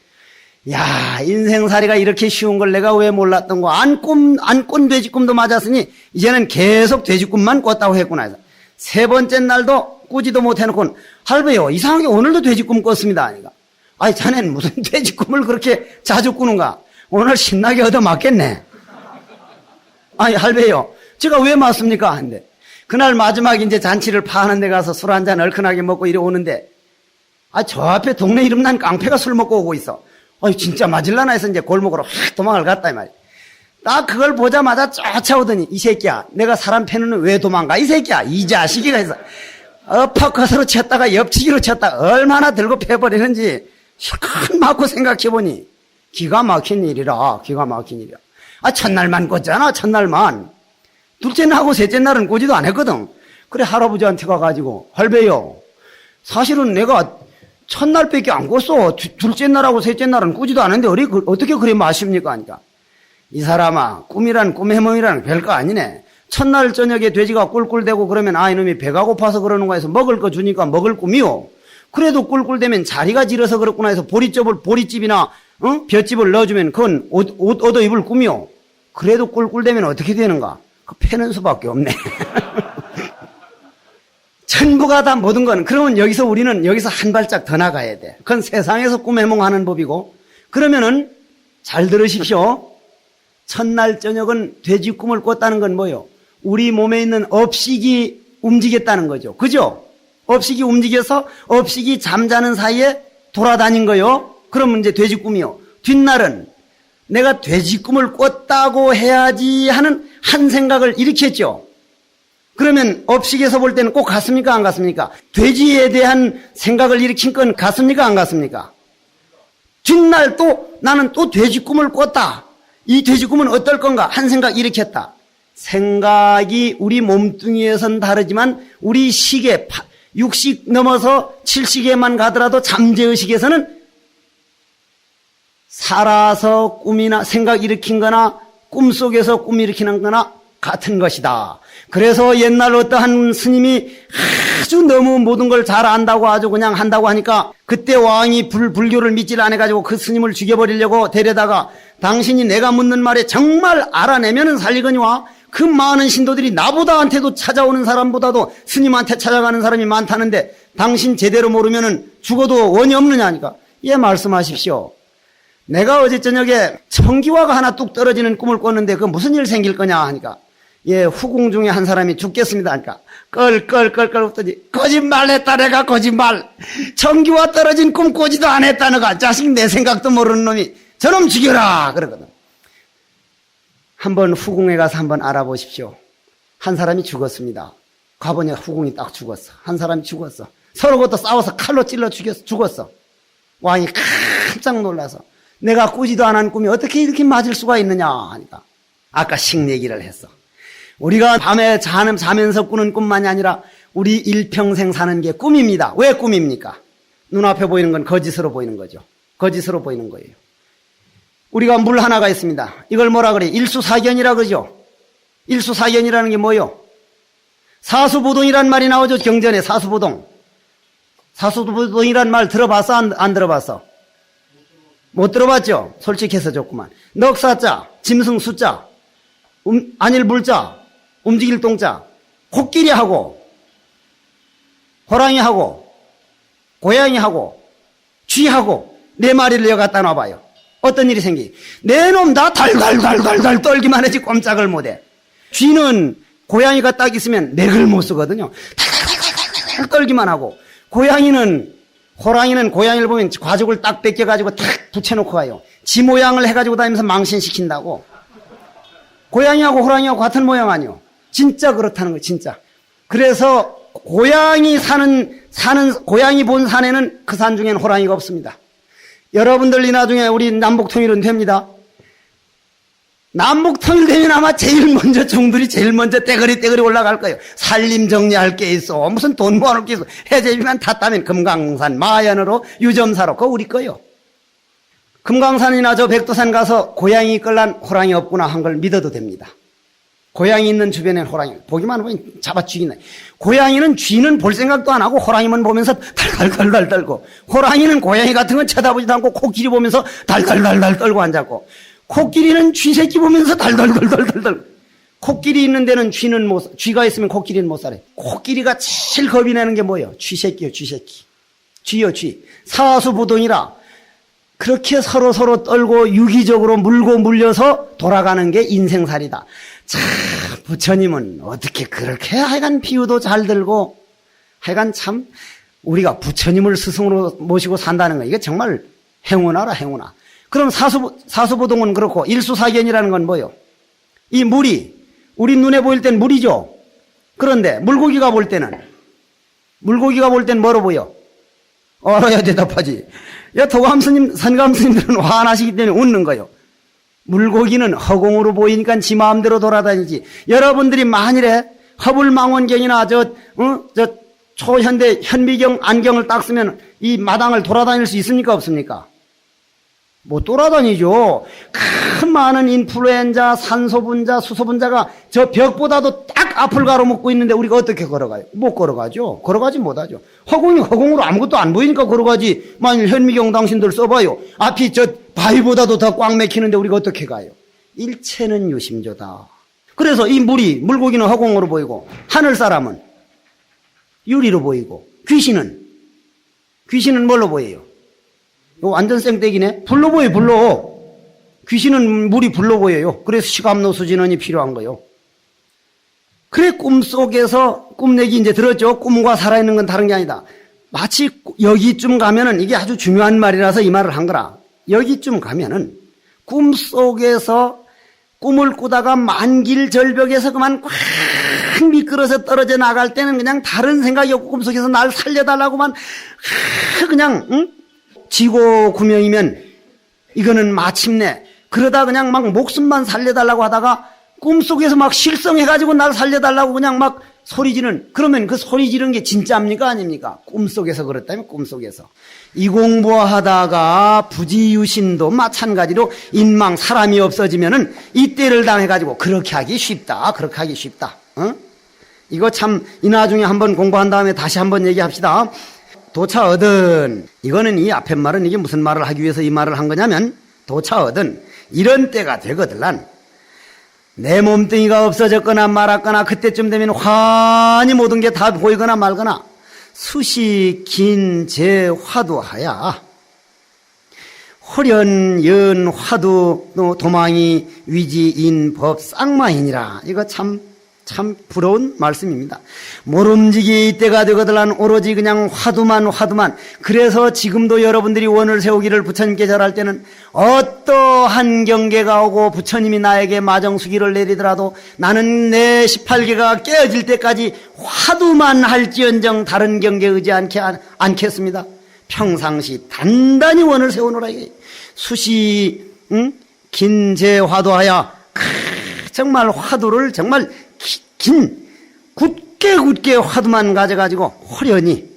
야, 인생살이가 이렇게 쉬운 걸 내가 왜 몰랐던 거. 안 꾼 돼지꿈도 맞았으니, 이제는 계속 돼지꿈만 꿨다고 했구나. 해서. 세 번째 날도 꾸지도 못해놓고, 할배요, 이상하게 오늘도 돼지꿈 꿨습니다. 하니까. 아니, 자네는 무슨 돼지꿈을 그렇게 자주 꾸는가? 오늘 신나게 얻어맞겠네. 아니, 할배요. 제가 왜 맞습니까? 한데. 그날 마지막 이제 잔치를 파하는 데 가서 술 한잔 얼큰하게 먹고 이래 오는데, 저 앞에 동네 이름난 깡패가 술 먹고 오고 있어. 진짜 맞을라나 해서 이제 골목으로 확 도망을 갔다, 이 말이야. 딱 그걸 보자마자 쫓아오더니, 이 새끼야, 내가 사람 패는 왜 도망가? 이 새끼야, 이 자식이가 해서, 어퍼컷으로 쳤다가 옆치기로 쳤다가 얼마나 들고 패버리는지, 실컷 맞고 생각해보니, 기가 막힌 일이라. 첫날만 꿨잖아, 첫날만. 둘째 날하고 셋째 날은 꾸지도 안 했거든. 그래, 할아버지한테 가가지고, 할배요. 사실은 내가 첫날밖에 안 꿨어. 둘째 날하고 셋째 날은 꾸지도 않은데, 어떻게 그래 마십니까? 하니까. 이 사람아, 꿈이란 꿈해몽이란 별거 아니네. 첫날 저녁에 돼지가 꿀꿀대고 그러면 아, 이놈이 배가 고파서 그러는 거에서 먹을 거 주니까 먹을 꿈이요. 그래도 꿀꿀대면 자리가 지러서 그렇구나 해서 보리집이나 볏집을 넣어주면 그건 옷 얻어 입을 꿈이요. 그래도 꿀꿀대면 어떻게 되는가? 그 패는 수밖에 없네. 전부가 다 모든 건, 그러면 우리는 여기서 한 발짝 더 나가야 돼. 그건 세상에서 꿈해몽하는 법이고, 그러면은 잘 들으십시오. 첫날 저녁은 돼지 꿈을 꿨다는 건 뭐요? 우리 몸에 있는 업식이 움직였다는 거죠. 그죠? 업식이 움직여서 업식이 잠자는 사이에 돌아다닌 거요. 그러면 이제 돼지 꿈이요. 뒷날은 내가 돼지 꿈을 꿨다고 해야지 하는 한 생각을 일으켰죠. 그러면 업식에서 볼 때는 꼭 같습니까? 안 같습니까? 돼지에 대한 생각을 일으킨 건 같습니까? 안 같습니까? 뒷날 또 나는 또 돼지 꿈을 꿨다. 이 돼지 꿈은 어떨 건가? 한 생각 일으켰다. 생각이 우리 몸뚱이에선 다르지만 우리 식에 60 넘어서 70에만 가더라도 잠재의식에서는 살아서 꿈이나 생각 일으킨 거나 꿈속에서 꿈 일으키는 거나 같은 것이다. 그래서 옛날 어떠한 스님이 아주 너무 모든 걸 잘 안다고 아주 그냥 한다고 하니까 그때 왕이 불교를 믿질 않아가지고 그 스님을 죽여버리려고 데려다가 당신이 내가 묻는 말에 정말 알아내면은 살리거니와 그 많은 신도들이 나보다한테도 찾아오는 사람보다도 스님한테 찾아가는 사람이 많다는데 당신 제대로 모르면은 죽어도 원이 없느냐니까. 예, 말씀하십시오. 내가 어제 저녁에 청기화가 하나 뚝 떨어지는 꿈을 꿨는데 그 무슨 일 생길 거냐 하니까 예, 후궁 중에 한 사람이 죽겠습니다 하니까 껄껄껄껄 웃더니 거짓말했다 내가 거짓말. 청기화 떨어진 꿈 꾸지도 안 했다 너가 자식 내 생각도 모르는 놈이 저놈 죽여라 그러거든. 한번 후궁에 가서 한번 알아보십시오. 한 사람이 죽었습니다. 가보니 후궁이 딱 죽었어. 한 사람이 죽었어. 서로 그것도 싸워서 칼로 찔러 죽었어. 왕이 깜짝 놀라서 내가 꾸지도 않은 꿈이 어떻게 이렇게 맞을 수가 있느냐 하니까 아까 식 얘기를 했어. 우리가 밤에 자면서 꾸는 꿈만이 아니라 우리 일평생 사는 게 꿈입니다. 왜 꿈입니까? 눈앞에 보이는 건 거짓으로 보이는 거죠. 거짓으로 보이는 거예요. 우리가 물 하나가 있습니다. 이걸 뭐라 그래? 일수사견이라 그러죠. 일수사견이라는 게 뭐요? 사수보동이란 말이 나오죠. 경전에 사수보동. 사수보동이란 말 들어봤어? 안 들어봤어? 못 들어봤죠? 솔직해서 좋구만. 넉사자, 짐승 숫자, 안일 물자, 움직일 동자, 코끼리하고, 호랑이하고, 고양이하고, 쥐하고, 네 마리를 여기 갖다 놔봐요. 어떤 일이 생기? 내 놈 다 달달달달달 떨기만 하지 꼼짝을 못해. 쥐는 고양이가 딱 있으면 맥을 못 쓰거든요. 달달달달달 떨기만 하고, 호랑이는 고양이를 보면 과죽을 딱 뺏겨가지고 탁 붙여놓고 가요. 지 모양을 해가지고 다니면서 망신시킨다고. 고양이하고 호랑이하고 같은 모양 아니요. 진짜 그렇다는 거예요, 진짜. 그래서 고양이 고양이 본 산에는 그 산 중에는 호랑이가 없습니다. 여러분들이 나중에 우리 남북통일은 됩니다. 남북통일되면 아마 제일 먼저 종들이 제일 먼저 떼거리 올라갈 거예요. 살림 정리할 게 있어. 무슨 돈 모아놓을 게 있어. 해제비만 탔다면 금강산, 마연으로, 유점사로. 그거 우리 거요. 금강산이나 저 백두산 가서 고양이 끌란 호랑이 없구나 한 걸 믿어도 됩니다. 고양이 있는 주변엔 호랑이. 보기만 하면 잡아 죽이네. 고양이는 쥐는 볼 생각도 안 하고 호랑이만 보면서 달달달달 떨고, 호랑이는 고양이 같은 건 쳐다보지도 않고 코끼리 보면서 달달달달 떨고 앉았고, 코끼리는 쥐 새끼 보면서 달달달달달. 코끼리 있는 데는 쥐가 있으면 코끼리는 못 살아요. 코끼리가 제일 겁이 나는 게 뭐예요? 쥐 새끼요, 쥐 새끼. 쥐요, 쥐. 사수보동이라 그렇게 서로 떨고 유기적으로 물고 물려서 돌아가는 게 인생살이다. 참, 부처님은 어떻게 그렇게 하여간 비유도 잘 들고, 하여간 참, 우리가 부처님을 스승으로 모시고 산다는 거, 이게 정말 행운아라, 행운아. 그럼 사수보동은 그렇고, 일수사견이라는 건 뭐예요? 이 물이, 우리 눈에 보일 땐 물이죠? 그런데, 물고기가 볼 때는 뭐로 보여? 알아야 대답하지. 야, 도감스님, 선감스님들은 화나시기 때문에 웃는 거예요. 물고기는 허공으로 보이니까 지 마음대로 돌아다니지. 여러분들이 만일에 허블망원경이나 저 초현대 현미경 안경을 딱 쓰면 이 마당을 돌아다닐 수 있습니까? 없습니까? 못 돌아다니죠. 큰 많은 인플루엔자, 산소분자, 수소분자가 저 벽보다도 딱 앞을 가로막고 있는데 우리가 어떻게 걸어가요? 못 걸어가죠. 걸어가지 못하죠. 허공으로 아무것도 안 보이니까 걸어가지. 만일 현미경 당신들 써봐요. 앞이 저 바위보다도 더 꽉 막히는데 우리가 어떻게 가요? 일체는 유심조다. 그래서 이 물고기는 허공으로 보이고 하늘 사람은 유리로 보이고 귀신은 뭘로 보여요? 이거 완전 생떼기네. 불로 보여요. 불로. 귀신은 물이 불로 보여요. 그래서 시감노수 진언이 필요한 거예요. 그래 꿈속에서 꿈내기 이제 들었죠. 꿈과 살아있는 건 다른 게 아니다. 마치 여기쯤 가면은 이게 아주 중요한 말이라서 이 말을 한 거라. 여기쯤 가면은 꿈속에서 꿈을 꾸다가 만길 절벽에서 그만 꽉 미끄러서 떨어져 나갈 때는 그냥 다른 생각이 없고 꿈속에서 날 살려달라고만 그냥 지고 구명이면 이거는 마침내 그러다 그냥 막 목숨만 살려달라고 하다가 꿈속에서 막 실성해가지고 날 살려달라고 그냥 막 소리 지르는, 그러면 그 소리 지르는 게 진짜입니까 아닙니까? 꿈속에서 그렇다면 꿈속에서. 이 공부하다가 부지유신도 마찬가지로 인망 사람이 없어지면은 이때를 당해가지고 그렇게 하기 쉽다. 이거 참 이 나중에 한번 공부한 다음에 다시 한번 얘기합시다. 도차어든, 이거는 이 앞에 말은 이게 무슨 말을 하기 위해서 이 말을 한 거냐면, 도차어든 이런 때가 되거들란 내 몸뚱이가 없어졌거나 말았거나 그때쯤 되면 환히 모든 게 다 보이거나 말거나 수시 긴 제 화두하야 호련 연 화두 도망이 위지인 법 쌍마이니라. 이거 참 부러운 말씀입니다. 모름지기 이때가 되거들란 오로지 그냥 화두만. 그래서 지금도 여러분들이 원을 세우기를 부처님께 절할 때는 어떠한 경계가 오고 부처님이 나에게 마정수기를 내리더라도 나는 내 18개가 깨어질 때까지 화두만 할지언정 다른 경계 의지하지 않겠습니다. 평상시 단단히 원을 세우노라. 수시 긴 제 화두하야 정말 화두를 정말 굳게 화두만 가져가지고 호련히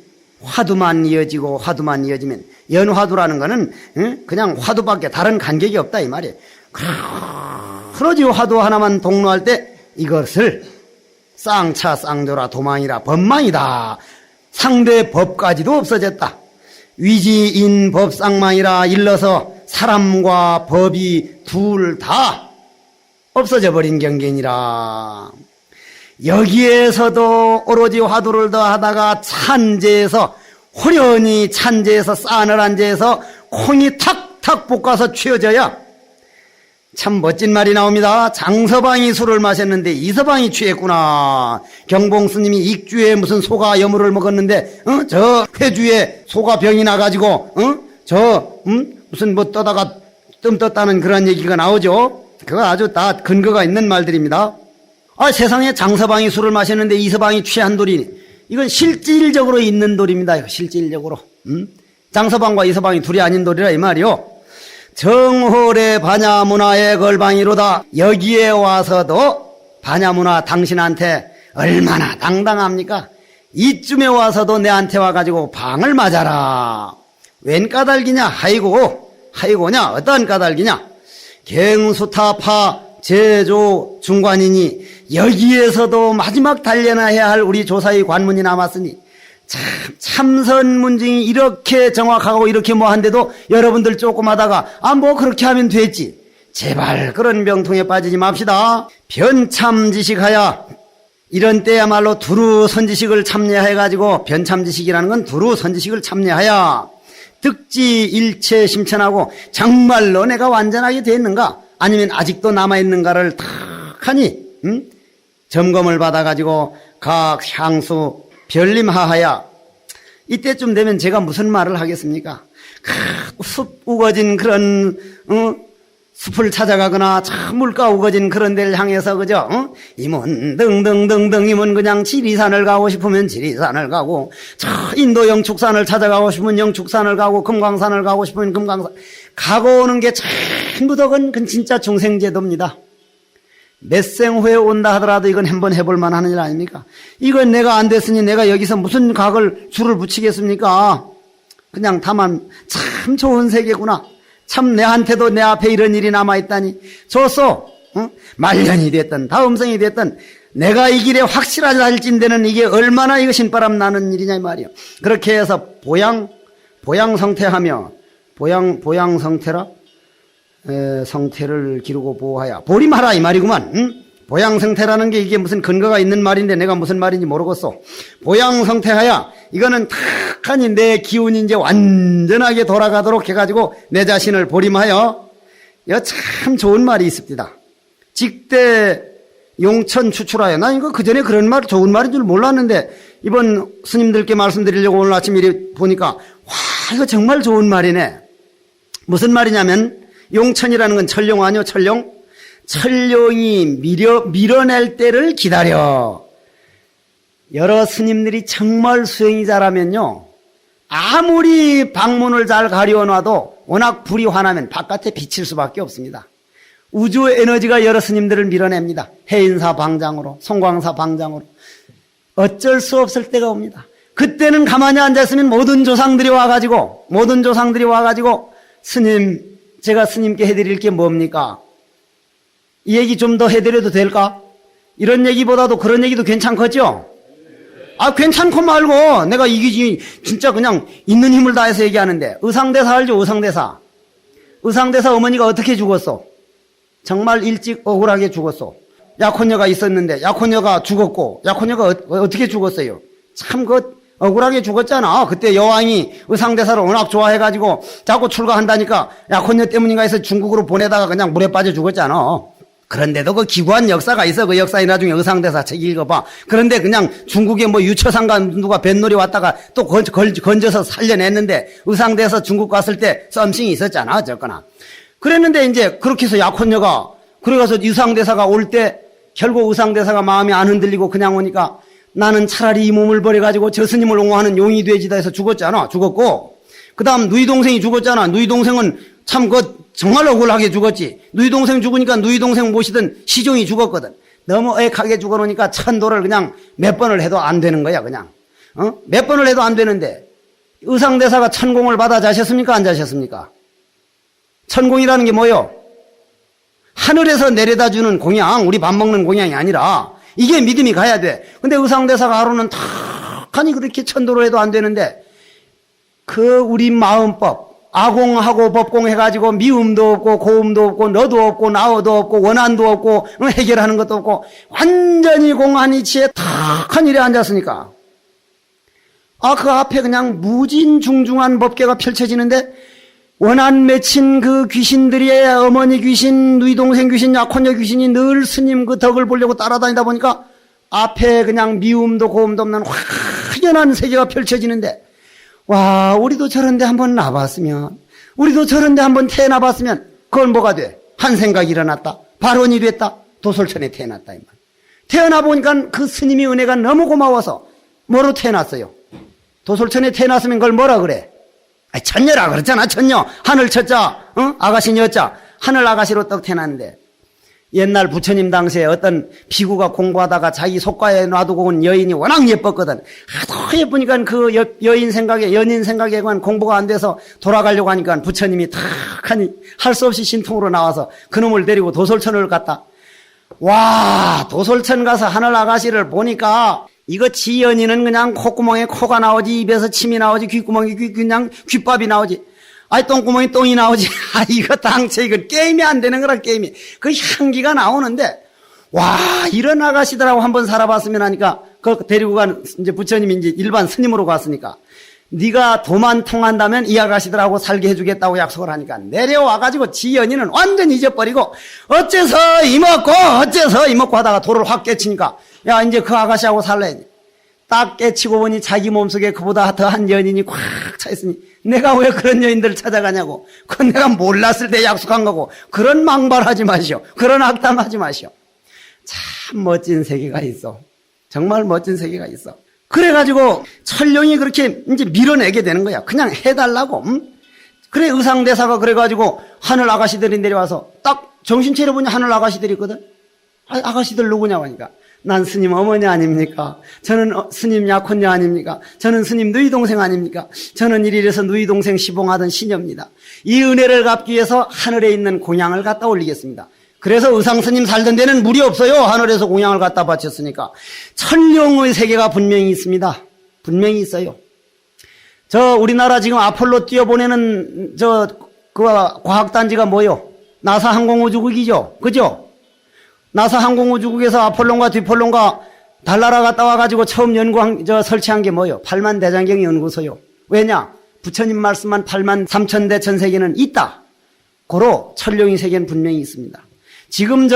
화두만 이어지면 연화두라는 거는 그냥 화두밖에 다른 간격이 없다 이 말이에요. 그러지 화두 하나만 동로할 때 이것을 쌍차 쌍조라 도망이라 법망이다. 상대 법까지도 없어졌다. 위지인 법 쌍망이라 일러서 사람과 법이 둘 다 없어져 버린 경계니라. 여기에서도 오로지 화두를 더하다가 찬제에서 호련히 찬제에서 싸늘한 제에서 콩이 탁탁 볶아서 취어져야 참 멋진 말이 나옵니다. 장서방이 술을 마셨는데 이서방이 취했구나. 경봉스님이 익주에 무슨 소가 여물을 먹었는데 저 회주에 소가 병이 나가지고 무슨 뭐 떠다가 뜸 떴다는 그런 얘기가 나오죠. 그거 아주 다 근거가 있는 말들입니다. 세상에 장서방이 술을 마셨는데 이서방이 취한 돌이니 이건 실질적으로 있는 돌입니다. 이거 실질적으로. 장서방과 이서방이 둘이 아닌 돌이라 이 말이요. 정홀의 반야문화의 걸방이로다. 여기에 와서도 반야문화 당신한테 얼마나 당당합니까? 이쯤에 와서도 내한테 와가지고 방을 맞아라. 웬 까닭이냐? 하이고냐? 어떤 까닭이냐? 갱수타파 제조 중관이니 여기에서도 마지막 단련해야 할 우리 조사의 관문이 남았으니 참선문증이 이렇게 정확하고 이렇게 뭐한데도 여러분들 조금 하다가 뭐 그렇게 하면 됐지. 제발 그런 병통에 빠지지 맙시다. 변참지식하야 이런 때야말로 두루 선지식을 참여해가지고 변참지식이라는 건 두루 선지식을 참여하야 득지 일체 심천하고 정말로 내가 완전하게 됐는가 아니면 아직도 남아있는가를 탁하니 점검을 받아가지고 각 향수 별림하하야. 이때쯤 되면 제가 무슨 말을 하겠습니까? 숲 우거진 그런 숲을 찾아가거나 참 물가 우거진 그런 데를 향해서 그죠? 이문 등등등등 이문 그냥 지리산을 가고 싶으면 지리산을 가고 인도 영축산을 찾아가고 싶으면 영축산을 가고 금강산을 가고 싶으면 금강산 가고 오는 게 전부 다 그건 진짜 중생제도입니다. 몇 생 후에 온다 하더라도 이건 한번 해볼 만한 일 아닙니까? 이건 내가 안 됐으니 내가 여기서 무슨 각을 줄을 붙이겠습니까? 그냥 다만 참 좋은 세계구나. 참 내한테도 내 앞에 이런 일이 남아있다니. 줬어. 응? 말년이 됐든 다음성이 됐든 내가 이 길에 확실할진대는 이게 얼마나 이거 신바람 나는 일이냐 이 말이요. 그렇게 해서 보양성태하며 보양성태라 성태를 기르고 보호하여 보림하라 이 말이구만. 응? 보양성태라는 게 이게 무슨 근거가 있는 말인데 내가 무슨 말인지 모르겠어. 보양성태하여 이거는 탁하니 내 기운이 이제 완전하게 돌아가도록 해가지고 내 자신을 보림하여. 이거 참 좋은 말이 있습니다. 직대 용천 추출하여. 나 이거 그전에 그런 말 좋은 말인 줄 몰랐는데 이번 스님들께 말씀드리려고 오늘 아침 이리 보니까 와 이거 정말 좋은 말이네. 무슨 말이냐면 용천이라는 건 천룡 아니요 천룡? 천룡이 밀어낼 때를 기다려. 여러 스님들이 정말 수행이 잘하면요 아무리 방문을 잘 가려놔도 워낙 불이 환하면 바깥에 비칠 수밖에 없습니다. 우주의 에너지가 여러 스님들을 밀어냅니다. 해인사 방장으로 송광사 방장으로 어쩔 수 없을 때가 옵니다. 그때는 가만히 앉았으면 모든 조상들이 와가지고 스님 제가 스님께 해드릴 게 뭡니까? 이 얘기 좀 더 해드려도 될까? 이런 얘기보다도 그런 얘기도 괜찮겠죠? 아 괜찮고 말고 내가 이게 진짜 그냥 있는 힘을 다해서 얘기하는데 의상대사 알죠? 의상대사 어머니가 어떻게 죽었어? 정말 일찍 억울하게 죽었어. 약혼녀가 있었는데 약혼녀가 죽었고 약혼녀가 어떻게 죽었어요? 참 억울하게 죽었잖아. 그때 여왕이 의상대사를 워낙 좋아해가지고 자꾸 출가한다니까 약혼녀 때문인가 해서 중국으로 보내다가 그냥 물에 빠져 죽었잖아. 그런데도 그 기구한 역사가 있어. 그 역사에 나중에 의상대사 책 읽어봐. 그런데 그냥 중국에 뭐 유처상가 누가 뱃놀이 왔다가 또 건져서 살려냈는데 의상대사 중국 갔을 때 썸씽이 있었잖아. 어쨌거나. 그랬는데 이제 그렇게 해서 약혼녀가 그래가서 의상대사가 올 때 결국 의상대사가 마음이 안 흔들리고 그냥 오니까 나는 차라리 이 몸을 버려가지고 저 스님을 옹호하는 용이 되지다 해서 죽었잖아. 죽었고 그 다음 누이 동생이 죽었잖아. 누이 동생은 참 정말 억울하게 죽었지. 누이 동생 죽으니까 누이 동생 모시던 시종이 죽었거든. 너무 애하게 죽어놓으니까 천도를 그냥 몇 번을 해도 안 되는 거야 그냥. 몇 번을 해도 안 되는데 의상대사가 천공을 받아 자셨습니까? 안 자셨습니까? 천공이라는 게 뭐요? 하늘에서 내려다주는 공양, 우리 밥 먹는 공양이 아니라 이게 믿음이 가야 돼. 근데 의상대사가 하루는 탁하니 그렇게 천도를 해도 안 되는데 그 우리 마음법 아공하고 법공 해가지고 미움도 없고 고움도 없고 너도 없고 나도 없고 원한도 없고 해결하는 것도 없고 완전히 공한 이치에 탁한 일에 앉았으니까 그 앞에 그냥 무진중중한 법계가 펼쳐지는데 원한 맺힌 그 귀신들이 어머니 귀신, 누이 동생 귀신, 약혼녀 귀신이 늘 스님 그 덕을 보려고 따라다니다 보니까 앞에 그냥 미움도 고움도 없는 확연한 세계가 펼쳐지는데 와 우리도 저런데 한번 나봤으면 우리도 저런데 한번 태어나봤으면 그건 뭐가 돼? 한 생각이 일어났다. 발원이 됐다. 도솔천에 태어났다. 이 말. 태어나보니까 그 스님이 은혜가 너무 고마워서 뭐로 태어났어요? 도솔천에 태어났으면 그걸 뭐라 그래? 천녀라 그랬잖아. 천녀. 하늘 첫자 아가씨 여자 하늘 아가씨로 떡 태어났는데 옛날 부처님 당시에 어떤 비구가 공부하다가 자기 속가에 놔두고 온 여인이 워낙 예뻤거든. 하도 예쁘니까 그 여인 생각에 연인 생각에만 공부가 안 돼서 돌아가려고 하니까 부처님이 탁하니 할 수 없이 신통으로 나와서 그놈을 데리고 도솔천을 갔다. 와 도솔천 가서 하늘 아가씨를 보니까 이거 지연이는 그냥 콧구멍에 코가 나오지 입에서 침이 나오지 귓구멍에 그냥 귓밥이 나오지 똥구멍에 똥이 나오지. 이거 당최 이거 게임이 안 되는 거라 게임이. 그 향기가 나오는데 와 이런 아가씨들하고 한번 살아봤으면 하니까 그 데리고 간 이제 부처님이 이제 일반 스님으로 갔으니까 네가 도만 통한다면 이 아가씨들하고 살게 해주겠다고 약속을 하니까 내려와가지고 지연이는 완전 잊어버리고 어째서 이먹고 하다가 돌을 확 깨치니까 야 이제 그 아가씨하고 살래야지. 딱 깨치고 보니 자기 몸속에 그보다 더한 연인이 꽉 차 있으니 내가 왜 그런 여인들을 찾아가냐고. 그건 내가 몰랐을 때 약속한 거고 그런 망발하지 마시오. 그런 악담하지 마시오. 참 멋진 세계가 있어. 정말 멋진 세계가 있어. 그래가지고 천룡이 그렇게 이제 밀어내게 되는 거야. 그냥 해달라고. 그래 의상대사가 그래가지고 하늘 아가씨들이 내려와서 딱 정신 차려보니 하늘 아가씨들이 있거든. 아가씨들 누구냐고 하니까 난 스님 어머니 아닙니까? 저는 스님 약혼녀 아닙니까? 저는 스님 누이 동생 아닙니까? 저는 일일에서 누이 동생 시봉하던 시녀입니다. 이 은혜를 갚기 위해서 하늘에 있는 공양을 갖다 올리겠습니다. 그래서 의상스님 살던 데는 물이 없어요. 하늘에서 공양을 갖다 바쳤으니까. 천룡의 세계가 분명히 있습니다. 분명히 있어요. 우리나라 지금 아폴로 띄워보내는 그 과학단지가 뭐요? 나사 항공우주국이죠. 그죠? 나사 항공우주국에서 아폴론과 디폴론과 달나라 갔다 와가지고 처음 설치한 게 뭐요? 팔만대장경 연구소요. 왜냐? 부처님 말씀한 8만 3천 대천세계는 있다. 고로 천룡의 세계는 분명히 있습니다. 지금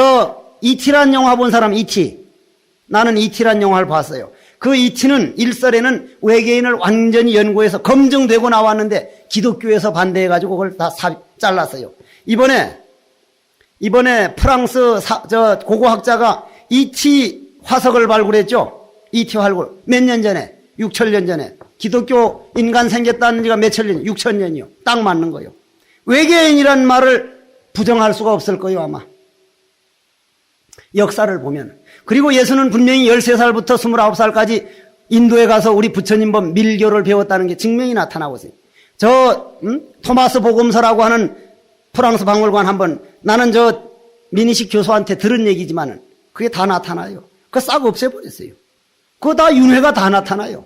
E.T.란 영화 본 사람 E.T. 나는 E.T.란 영화를 봤어요. 그 E.T.는 일설에는 외계인을 완전히 연구해서 검증되고 나왔는데 기독교에서 반대해가지고 그걸 다 잘랐어요. 이번에 프랑스 고고학자가 E.T. 화석을 발굴했죠. E.T. 발굴. 몇 년 전에? 6,000년 전에. 기독교 인간 생겼다는 지가 몇천 년, 6,000년이요. 딱 맞는 거예요. 외계인이란 말을 부정할 수가 없을 거예요, 아마. 역사를 보면. 그리고 예수는 분명히 13살부터 29살까지 인도에 가서 우리 부처님 법 밀교를 배웠다는 게 증명이 나타나고 있어요. 토마스 복음서라고 하는 프랑스 박물관 한번, 나는 미니식 교수한테 들은 얘기지만은 그게 다 나타나요. 그거 싹 없애버렸어요. 그거 다 윤회가 다 나타나요.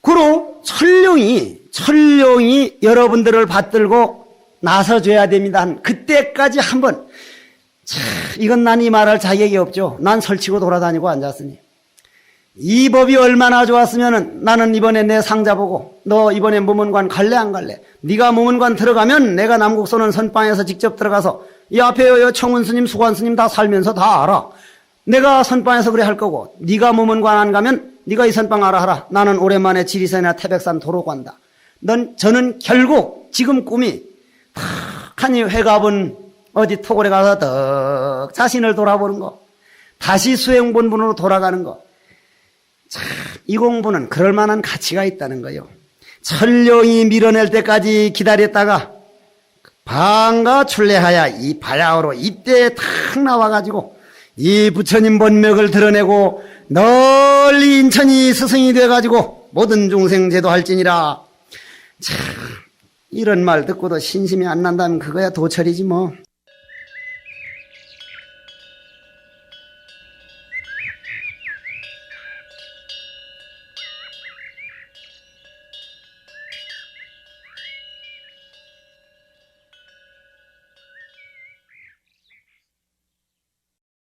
그로 천룡이 여러분들을 받들고 나서줘야 됩니다. 그때까지 한번, 이건 난 이 말할 자격이 없죠. 난 설치고 돌아다니고 앉았으니. 이 법이 얼마나 좋았으면은 나는 이번에 내 상자 보고 너 이번에 무문관 갈래 안 갈래? 네가 무문관 들어가면 내가 남국소는 선방에서 직접 들어가서 이 앞에 청운 스님, 수관 스님 다 살면서 다 알아. 내가 선방에서 그래 할 거고 네가 무문관 안 가면 네가 이 선방 알아 하라. 나는 오랜만에 지리산이나 태백산 도로 간다. 저는 결국 지금 꿈이 탁하니 회갑은 어디 토굴에 가서 덕 자신을 돌아보는 거. 다시 수행본분으로 돌아가는 거. 자, 이 공부는 그럴 만한 가치가 있다는 거예요. 천룡이 밀어낼 때까지 기다렸다가 방가 출래하야 이 바야흐로 이때에 탁 나와가지고 이 부처님 본맥을 드러내고 널리 인천이 스승이 돼가지고 모든 중생 제도할지니라. 참 이런 말 듣고도 신심이 안 난다면 그거야 도철이지 뭐.